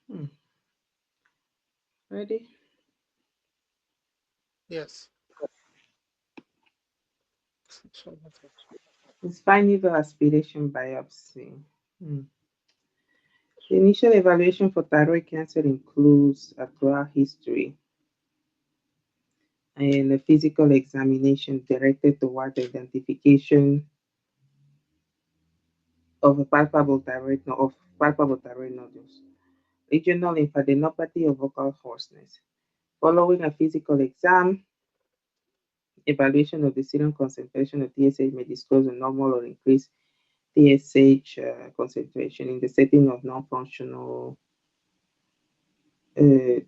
Hmm. Ready? Yes. Spine needle aspiration biopsy. Hmm. The initial evaluation for thyroid cancer includes a thorough history and a physical examination directed toward the identification of palpable thyroid nodules. regional lymphadenopathy, or vocal hoarseness. Following a physical exam, evaluation of the serum concentration of TSH may disclose a normal or increased TSH concentration in the setting of non-functional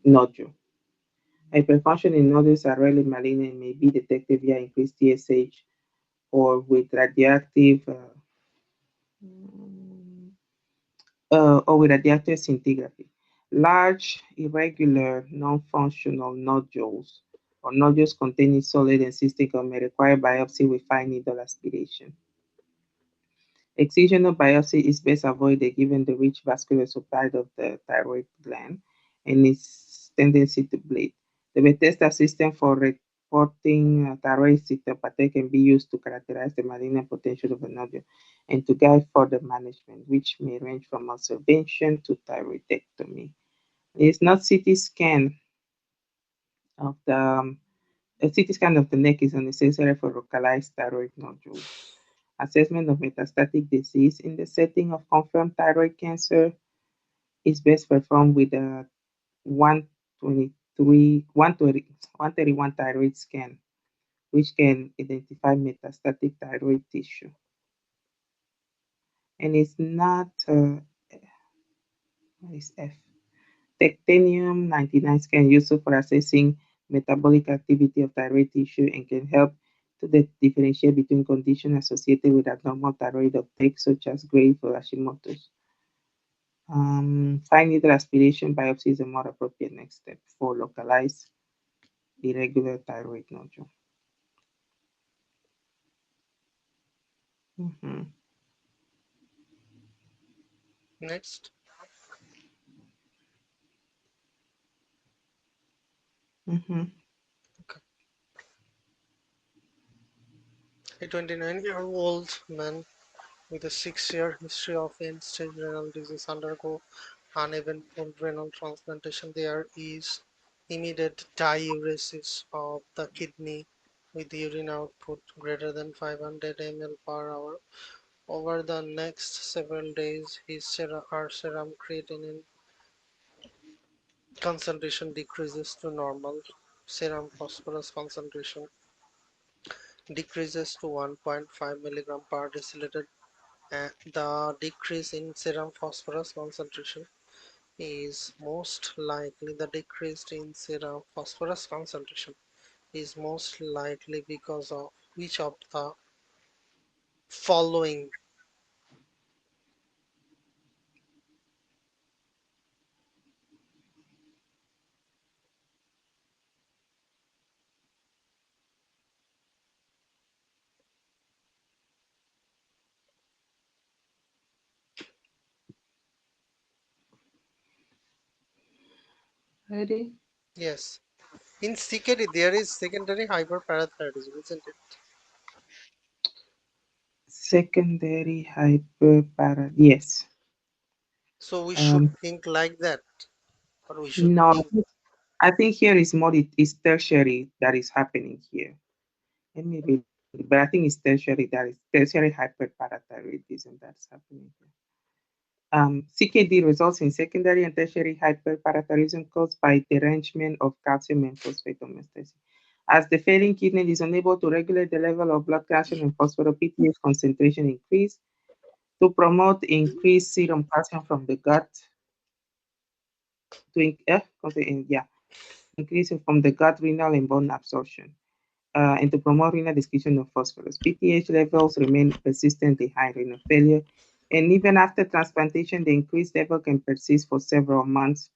nodule. Hyperfunctioning nodules are rarely malignant and may be detected via increased TSH or with radioactive scintigraphy. Large, irregular, non-functional nodules or nodules containing solid and cystic may require biopsy with fine needle aspiration. Excisional biopsy is best avoided given the rich vascular supply of the thyroid gland and its tendency to bleed. The Bethesda system for reporting thyroid cytopathy can be used to characterize the malignant potential of a nodule and to guide further management, which may range from observation to thyroidectomy. It's not CT scan of the a CT scan of the neck is unnecessary for localized thyroid nodules. Assessment of metastatic disease in the setting of confirmed thyroid cancer is best performed with a 123, 120 131 thyroid scan, which can identify metastatic thyroid tissue. And it's not, what is F? Titanium 99 scan useful for assessing metabolic activity of thyroid tissue and can help to differentiate between conditions associated with abnormal thyroid uptake, such as Graves or Hashimoto's. Fine needle aspiration biopsy is a more appropriate next step for localized irregular thyroid nodule. Mhm, Next, mhm, a 29-year-old man with a 6-year history of end-stage renal disease undergo uneventful renal transplantation. There is immediate diuresis of the kidney with urine output greater than 500 ml per hour. Over the next several days, his serum creatinine concentration decreases to normal. Serum phosphorus concentration decreases to 1.5 milligram per deciliter. The decrease in serum phosphorus concentration is most likely the decrease in serum phosphorus concentration is most likely because of which of the following. ready? Yes, in CKD there is secondary hyperparathyroidism, isn't it? Secondary hyperpara. Yes. So we should Um, think like that, or we should no, think. I think here is more, it is tertiary that is happening here. Let me read, but I think it's tertiary that is tertiary hyperparathyroidism that's happening here. CKD results in secondary and tertiary hyperparathyroidism caused by derangement of calcium and phosphate homeostasis. As the failing kidney is unable to regulate the level of blood calcium and phosphorus, PTH concentration increase to promote increased serum calcium from the gut to increase from the gut, renal, and bone absorption, and to promote renal excretion of phosphorus. PTH levels remain persistently high in renal failure, and even after transplantation, the increased level can persist for several months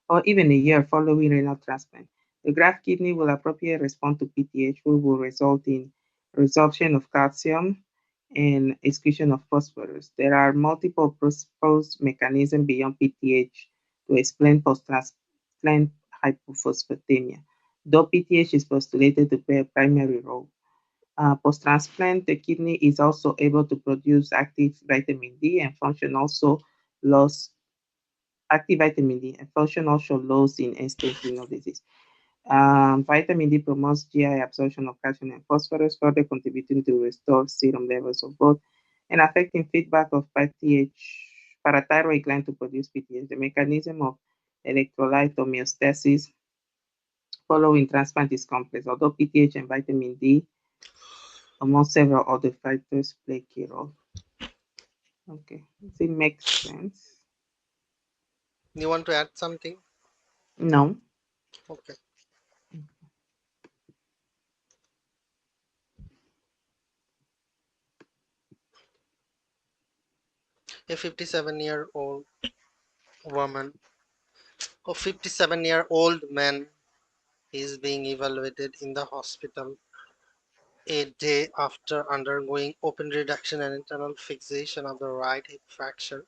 or even a year following renal transplant. The graft kidney will appropriately respond to PTH, which will result in resorption of calcium and excretion of phosphorus. There are multiple proposed mechanisms beyond PTH to explain post-transplant hypophosphatemia, though PTH is postulated to play a primary role. Post-transplant, the kidney is also able to produce active vitamin D and function also loss active vitamin D and function also lows in end-stage renal disease. Vitamin D promotes GI absorption of calcium and phosphorus, further contributing to restore serum levels of both and affecting feedback of PTH parathyroid gland to produce PTH. The mechanism of electrolyte homeostasis following transplant is complex, although PTH and vitamin D, among several other factors, play key role. Okay, does it make sense? You want to add something? No. Okay. A 57-year-old woman or 57-year-old man is being evaluated in the hospital a day after undergoing open reduction and internal fixation of the right hip fracture.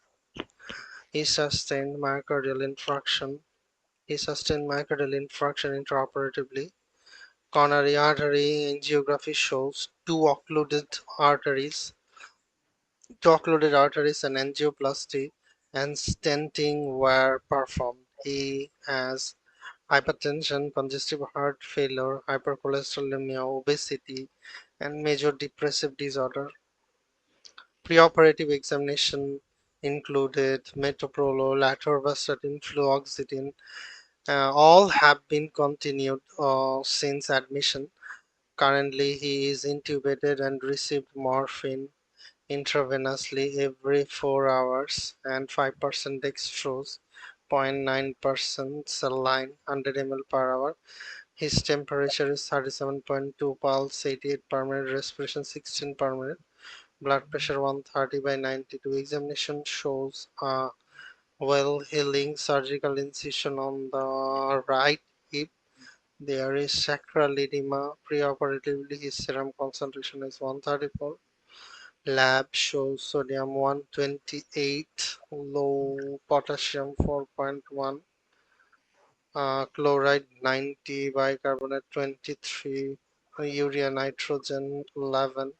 He sustained myocardial infarction. He sustained myocardial infarction intraoperatively. Coronary artery angiography shows two occluded arteries and angioplasty and stenting were performed. He has hypertension, congestive heart failure, hypercholesterolemia, obesity, and major depressive disorder. Preoperative examination included metoprolol, atorvastatin, fluoxetine. All have been continued since admission. Currently, he is intubated and received morphine intravenously every 4 hours and 5% dextrose, 0.9% saline, 100 ml per hour. His temperature is 37.2, pulse 88 per minute, respiration 16 per minute, blood pressure 130 by 92. Examination shows a well healing surgical incision on the right hip. There is sacral edema. Preoperatively, his serum concentration is 134. Lab shows sodium 128, low potassium 4.1, chloride 90, bicarbonate 23, urea nitrogen 11,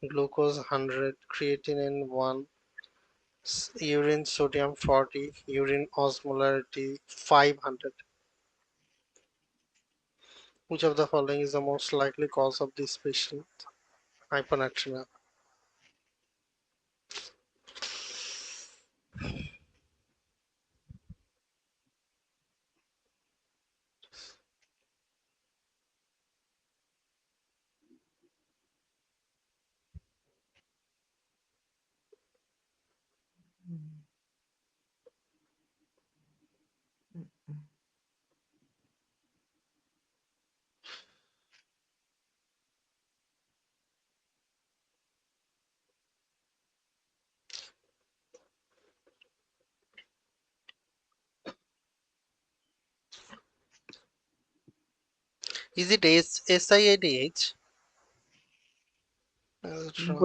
glucose 100, creatinine 1, urine sodium 40, urine osmolarity 500. Which of the following is the most likely cause of this patient hyponatremia? Is it SIADH? But Some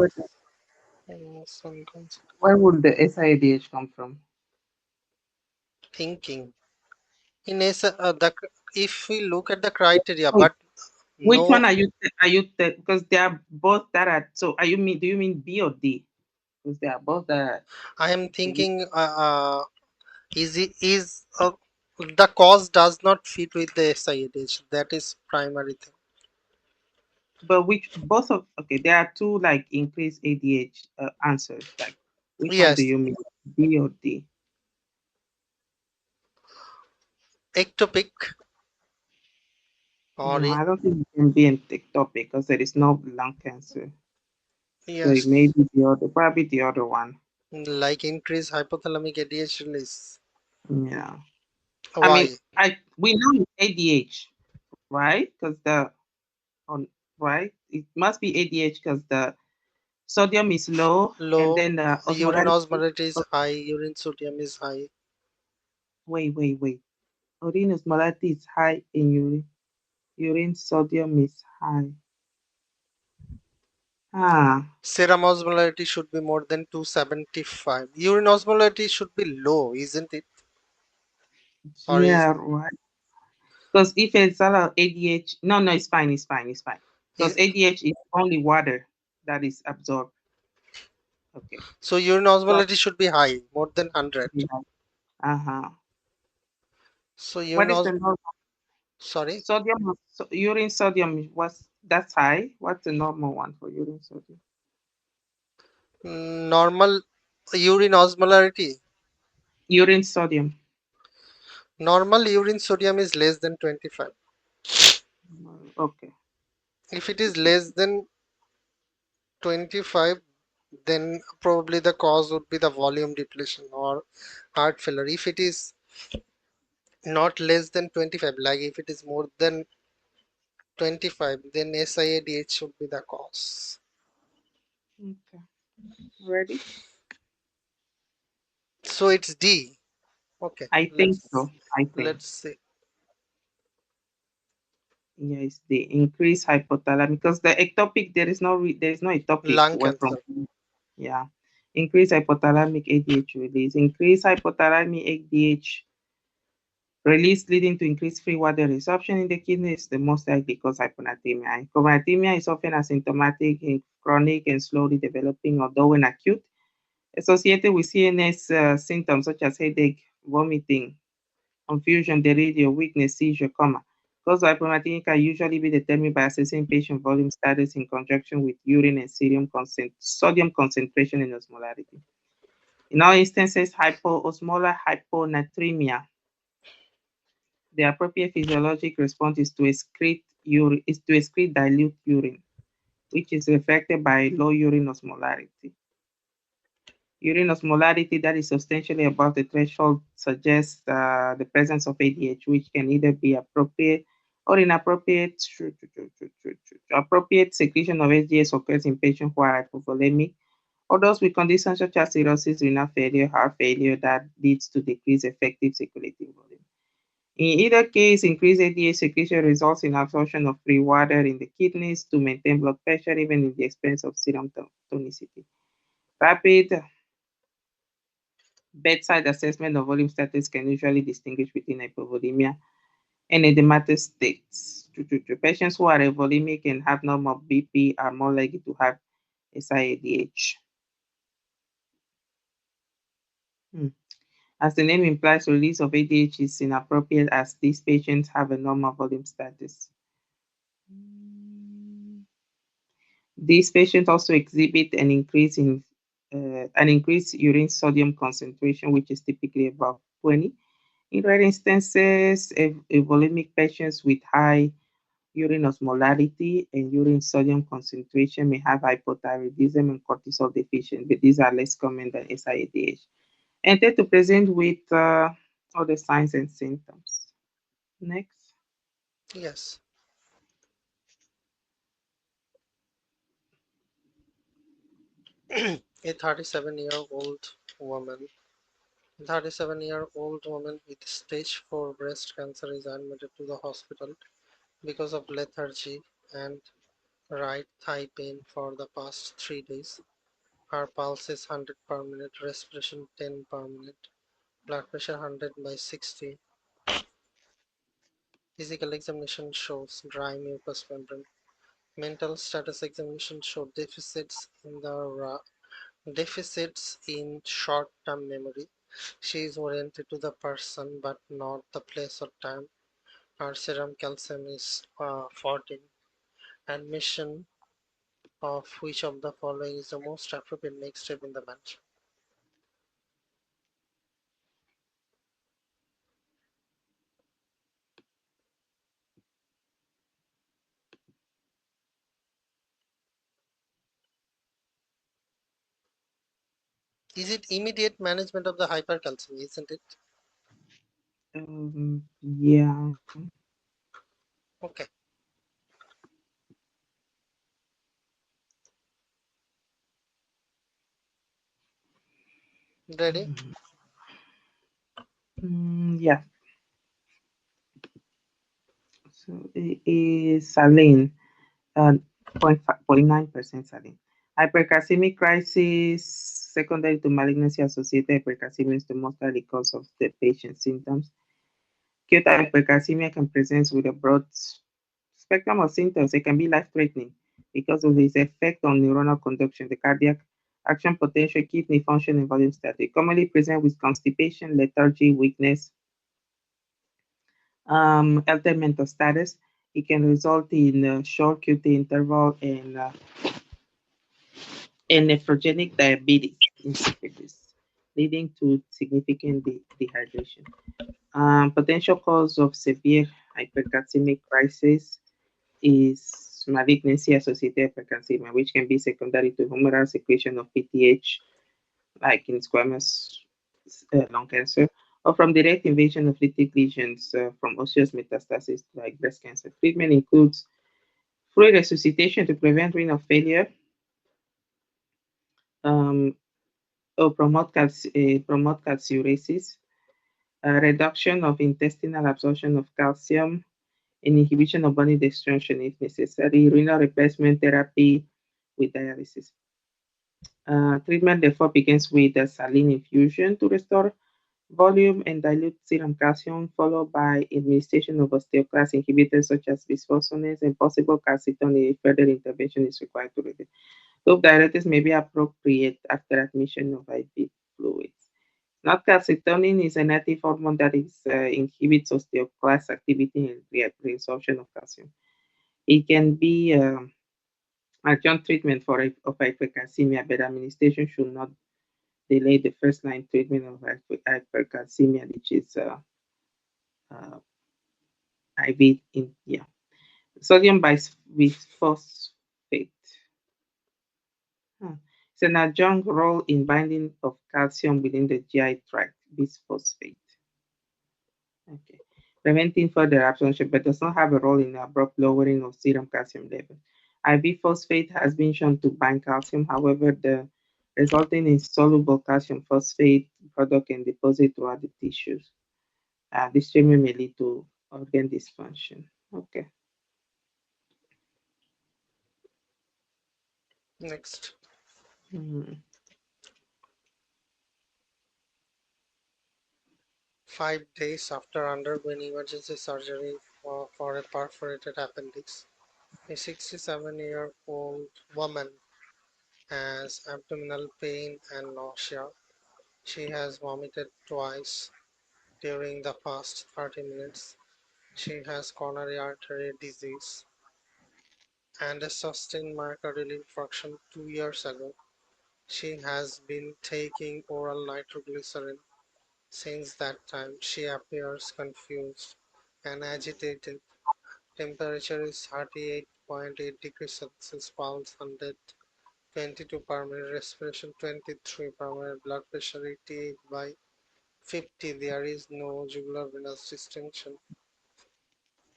where would the SIDH come from? thinking. In if we look at the criteria, Wait, but which one no, are you because they are both that are so are you mean do you mean B or D? Because they are both that I am are, thinking is the cause does not fit with the SIADH. That is primary thing. but which both of okay, there are two like increased ADH answers. Like which one do Yes, you mean? B or D? ectopic or No, I don't think it can be an topic because there is no lung cancer. So it may yes, be the other, probably the other one. like increased hypothalamic ADH release. Yeah. I mean, Why? we know it's ADH, right? Because the on right, it must be ADH because the sodium is low, and Low then the urine osmolarity. osmolarity is high, urine sodium is high. Wait. Urine osmolarity is high in urine. Urine sodium is high. Ah, Serum osmolarity should be more than 275. Urine osmolarity should be low, isn't it? Or is yeah, right. Because if it's a lot of ADH, no, it's fine. Because is ADH is only water that is absorbed. Okay. so urine So, osmolarity should be high, more than 100. yeah. Uh-huh. So What is the normal sorry, urine sodium was that's high? What's the normal one for urine sodium? normal. Urine osmolarity. Urine sodium. Normal urine sodium is less than 25. Okay. If it is less than 25, then probably the cause would be the volume depletion or heart failure. If it is not less than 25, like if it is more than 25, then SIADH should be the cause. Okay. Ready? So it's D. Okay, I think so. I think. let's see. Yes, the increased hypothalamic because the ectopic there is no ectopic Lung where from. cancer. Yeah. Increased hypothalamic ADH release. Increased hypothalamic ADH release leading to increased free water resorption in the kidney is the most likely cause hyponatremia. Hyponatremia is often asymptomatic, chronic, and slowly developing, although when acute, associated with CNS symptoms such as headache, vomiting, confusion, delirium, weakness, seizure, coma. Cause of hyponatremia can usually be determined by assessing patient volume status in conjunction with urine and sodium concentration and osmolarity. In all instances, hypoosmolar hyponatremia, the appropriate physiologic response is to excrete dilute urine, which is affected by low urine osmolarity. Urine osmolarity that is substantially above the threshold suggests the presence of ADH, which can either be appropriate or inappropriate. Appropriate secretion of HGS occurs in patients who are hypovolemic or those with conditions such as cirrhosis, renal failure, heart failure that leads to decreased effective circulating volume. In either case, increased ADH secretion results in absorption of free water in the kidneys to maintain blood pressure, even in the expense of serum tonicity. Rapid bedside assessment of volume status can usually distinguish between hypovolemia and edematous states. Patients who are avolemic and have normal BP are more likely to have SIADH. Hmm. As the name implies, release of ADH is inappropriate as these patients have a normal volume status. These patients also exhibit an increased urine sodium concentration, which is typically above 20. In rare instances, volemic patients with high urine osmolarity and urine sodium concentration may have hypothyroidism and cortisol deficiency, but these are less common than SIADH and tend to present with other signs and symptoms. Next. Yes. A 37-year-old woman. 37-year-old woman with stage 4 breast cancer is admitted to the hospital because of lethargy and right thigh pain for the past 3 days. Her pulse is 100 per minute, respiration 10 per minute, blood pressure 100 by 60. Physical examination shows dry mucous membrane. Mental status examination shows deficits in short-term memory. She is oriented to the person but not the place or time. Her serum calcium is 14. Admission of which of the following is the most appropriate next step in the management? Is it immediate management of the hypercalcemia, isn't it? Yeah. Okay, ready? Yeah. So it is saline, uh, 0.9% saline. Hypercalcemic crisis secondary to malignancy associated hypercalcemia is the most likely cause of the patient's symptoms. Acute hypercalcemia can present with a broad spectrum of symptoms. It can be life threatening because of its effect on neuronal conduction, the cardiac action potential, kidney function, and volume status. It commonly present with constipation, lethargy, weakness, altered mental status. It can result in short QT interval and nephrogenic diabetes. insipidus, leading to significant dehydration. Potential cause of severe hypercalcemic crisis is malignancy associated hypercalcemia, which can be secondary to humoral secretion of PTH, like in squamous lung cancer, or from direct invasion of lytic lesions from osseous metastasis, like breast cancer. Treatment includes fluid resuscitation to prevent renal failure, um, or promote calciuresis, reduction of intestinal absorption of calcium, and inhibition of bone destruction if necessary, renal replacement therapy with dialysis. Treatment therefore begins with a saline infusion to restore volume and dilute serum calcium, followed by administration of osteoclast inhibitors such as bisphosphonates and possible calcitonin if further intervention is required to reduce. Loop diuretics may be appropriate after admission of IV fluids. Not calcitonin is a native hormone that inhibits osteoclast activity and reabsorption of calcium. It can be adjunct treatment of hypercalcemia, but administration should not delay the first line treatment of hypercalcemia, which is uh, IV in yeah. Sodium biphosphate. Huh. It's an adjunct role in binding of calcium within the GI tract, bisphosphate. Okay. Preventing further absorption, but does not have a role in the abrupt lowering of serum calcium level. IV phosphate has been shown to bind calcium, however, the resulting insoluble calcium phosphate product can deposit throughout the tissues. This treatment may lead to organ dysfunction. Okay. Next, Hmm. 5 days after undergoing emergency surgery for a perforated appendix, a 67-year-old woman has abdominal pain and nausea. She has vomited twice during the past 30 minutes. She has coronary artery disease and a sustained myocardial infarction 2 years ago. She has been taking oral nitroglycerin since that time. She appears confused and agitated. Temperature is 38.8 degrees Celsius, pulse 122 per minute, respiration 23 per minute, blood pressure 88 by 50. There is no jugular venous distension.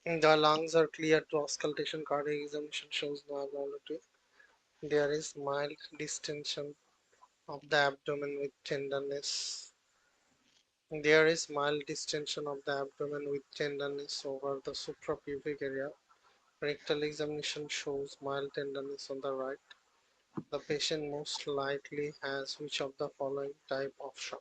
The lungs are clear to auscultation. Cardiac examination shows no abnormality. There is mild distension of the abdomen with tenderness. There is mild distension of the abdomen with tenderness over the suprapubic area. Rectal examination shows mild tenderness on the right. The patient most likely has which of the following type of shock?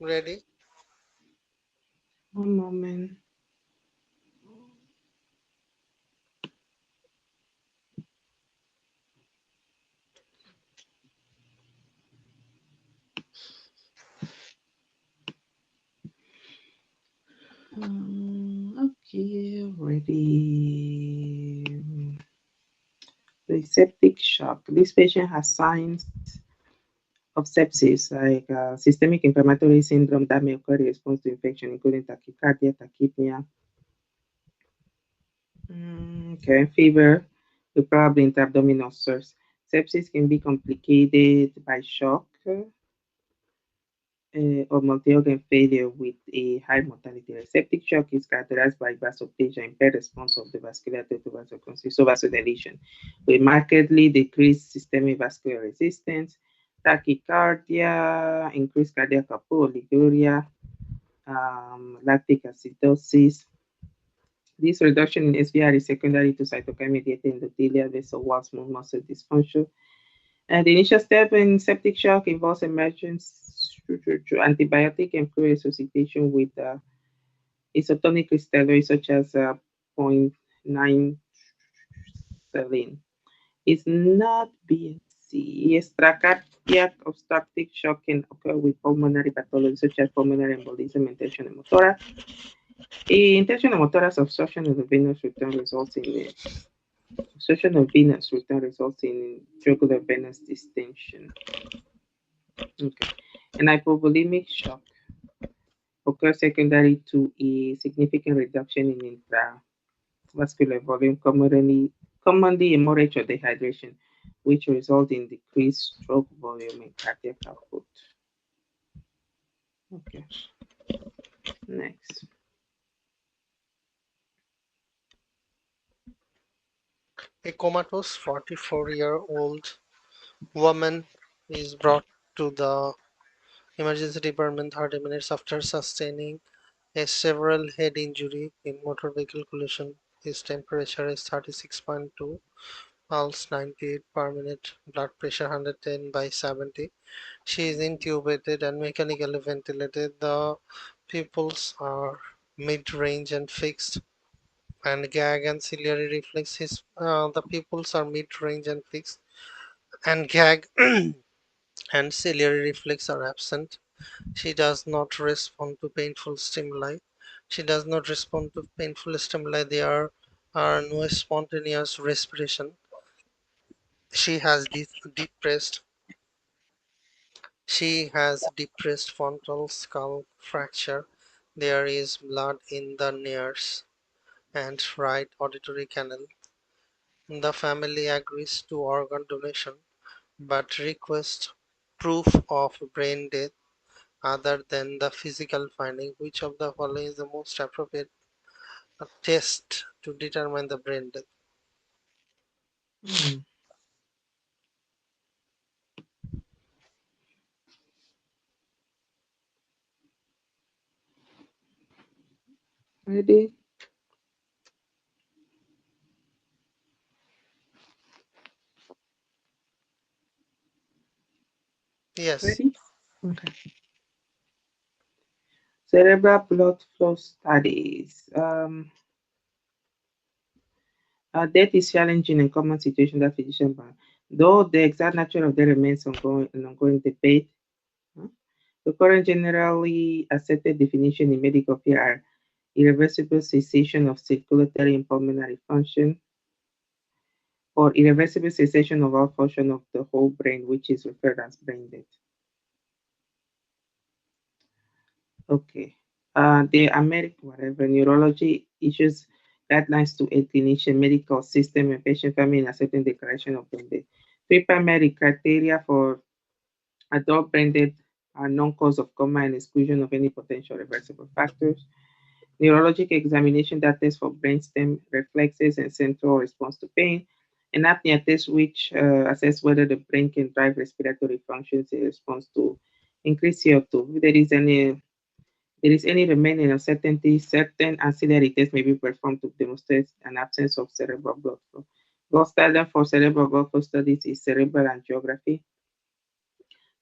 Ready? One moment. Okay, ready. The septic shock. This patient has signs of sepsis, like systemic inflammatory syndrome that may occur in response to infection, including tachycardia, tachypnea, okay, fever, with probably intra-abdominal source. Sepsis can be complicated by shock or multi-organ failure with a high mortality. Septic shock is characterized by vasoplasia, impaired response of the vasculature to vasoconstriction, vasodilation, with markedly decreased systemic vascular resistance, tachycardia, increased cardiac output, oliguria, lactic acidosis. This reduction in SVR is secondary to cytokine-mediated endothelial vessel wall smooth muscle dysfunction. And the initial step in septic shock involves emergence through antibiotic and fluid resuscitation with isotonic crystalloids such as 0.9 saline. Is not BNC. Yes, tracardiac obstructive shock can occur with pulmonary pathology such as pulmonary embolism and tension pneumothorax. Intention pneumothorax obstruction of the venous return results in the obstruction of venous return results in jugular venous distension. Okay. An hypovolemic shock occurs secondary to a significant reduction in intravascular volume, commonly hemorrhage or dehydration, which result in decreased stroke volume and cardiac output. Okay, next. A comatose 44-year-old woman is brought to the emergency department 30 minutes after sustaining a several head injury in motor vehicle collision. His temperature is 36.2, pulse 98 per minute, blood pressure 110/70. She is intubated and mechanically ventilated. The pupils are mid-range and fixed, and gag and ciliary reflex. The pupils are mid-range and fixed, and gag and ciliary reflex are absent. She does not respond to painful stimuli. She does not respond to painful stimuli. There are no spontaneous respiration. She has depressed. She has depressed frontal skull fracture. There is blood in the nares and right auditory canal. The family agrees to organ donation but requests proof of brain death other than the physical finding. Which of the following is the most appropriate test to determine the brain death? Hmm. Ready? Yes, Ready? Okay. Cerebral blood flow studies. Death is challenging and common situation that physician ban. Though the exact nature of death remains an ongoing debate, huh? The current generally accepted definition in medical field are irreversible cessation of circulatory and pulmonary function, or irreversible cessation of all function of the whole brain, which is referred as brain death. Okay. The American whatever neurology issues guidelines to a clinician, medical system, and patient family in accepting declaration of brain death. Three primary criteria for adult brain death are non-cause of coma and exclusion of any potential reversible factors. Neurologic examination that tests for brainstem reflexes and central response to pain. An apnea test which assess whether the brain can drive respiratory functions in response to increased CO2. If there is any remaining uncertainty, certain ancillary tests may be performed to demonstrate an absence of cerebral blood flow. Gold standard for cerebral blood flow studies is cerebral angiography,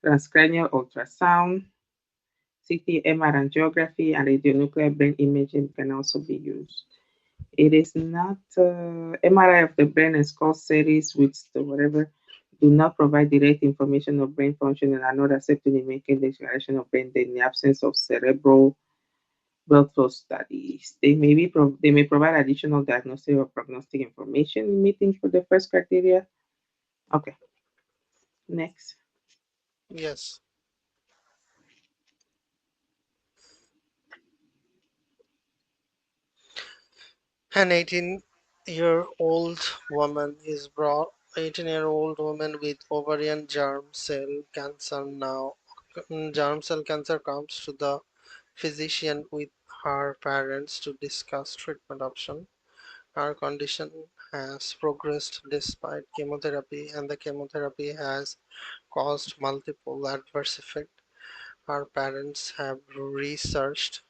transcranial ultrasound, CT, MR angiography, and radionuclide brain imaging can also be used. It is not MRI of the brain and skull series with the whatever do not provide direct information of brain function and are not accepted in making declaration of brain death in the absence of cerebral blood flow studies. They may provide additional diagnostic or prognostic information in meeting for the first criteria. Okay, next. yes. An 18-year-old woman is brought 18-year-old woman with ovarian germ cell cancer now. Germ cell cancer comes to the physician with her parents to discuss treatment option. Her condition has progressed despite chemotherapy, and the chemotherapy has caused multiple adverse effects. Her parents have researched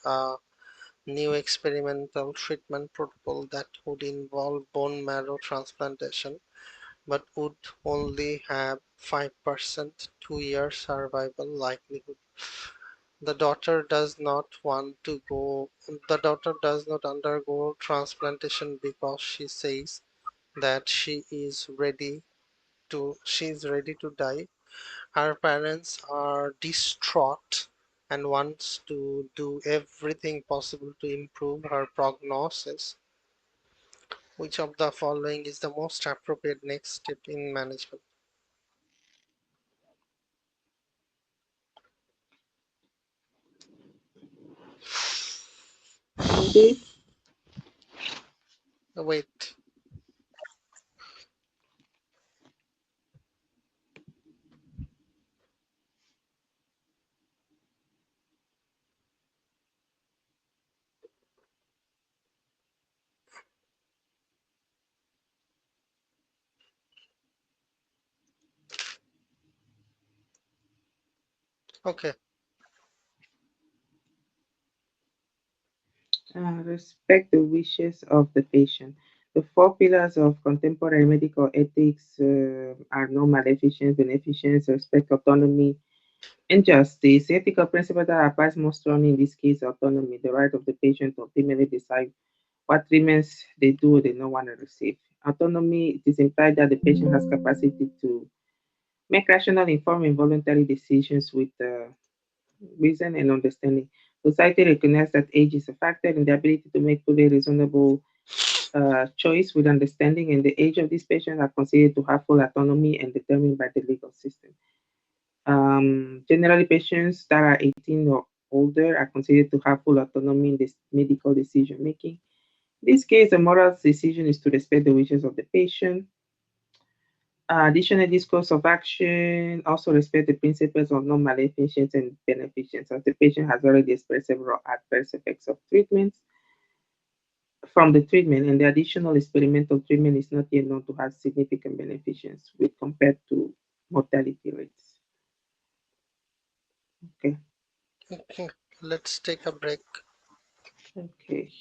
a new experimental treatment protocol that would involve bone marrow transplantation but would only have 5% 2-year survival likelihood. The daughter does not want to go, the daughter does not undergo transplantation because she says that she is ready to die. Her parents are distraught and wants to do everything possible to improve her prognosis. Which of the following is the most appropriate next step in management? Maybe. Wait. Okay. Respect the wishes of the patient. The four pillars of contemporary medical ethics are no maleficence, beneficence, respect, autonomy, and justice. Ethical principles that applies most strongly in this case autonomy, the right of the patient to ultimately decide what treatments they do or they don't want to receive. Autonomy, it is implied that the patient has capacity to make rational, informed, and voluntary decisions with reason and understanding. Society recognizes that age is a factor in the ability to make fully reasonable choice with understanding, and the age of these patients are considered to have full autonomy and determined by the legal system. Generally, patients that are 18 or older are considered to have full autonomy in this medical decision making. In this case, the moral decision is to respect the wishes of the patient. Additionally, this course of action also respect the principles of non-maleficence and beneficence, as the patient has already expressed several adverse effects of treatments from the treatment, and the additional experimental treatment is not yet known to have significant beneficence with compared to mortality rates. Okay. Okay. Let's take a break. Okay.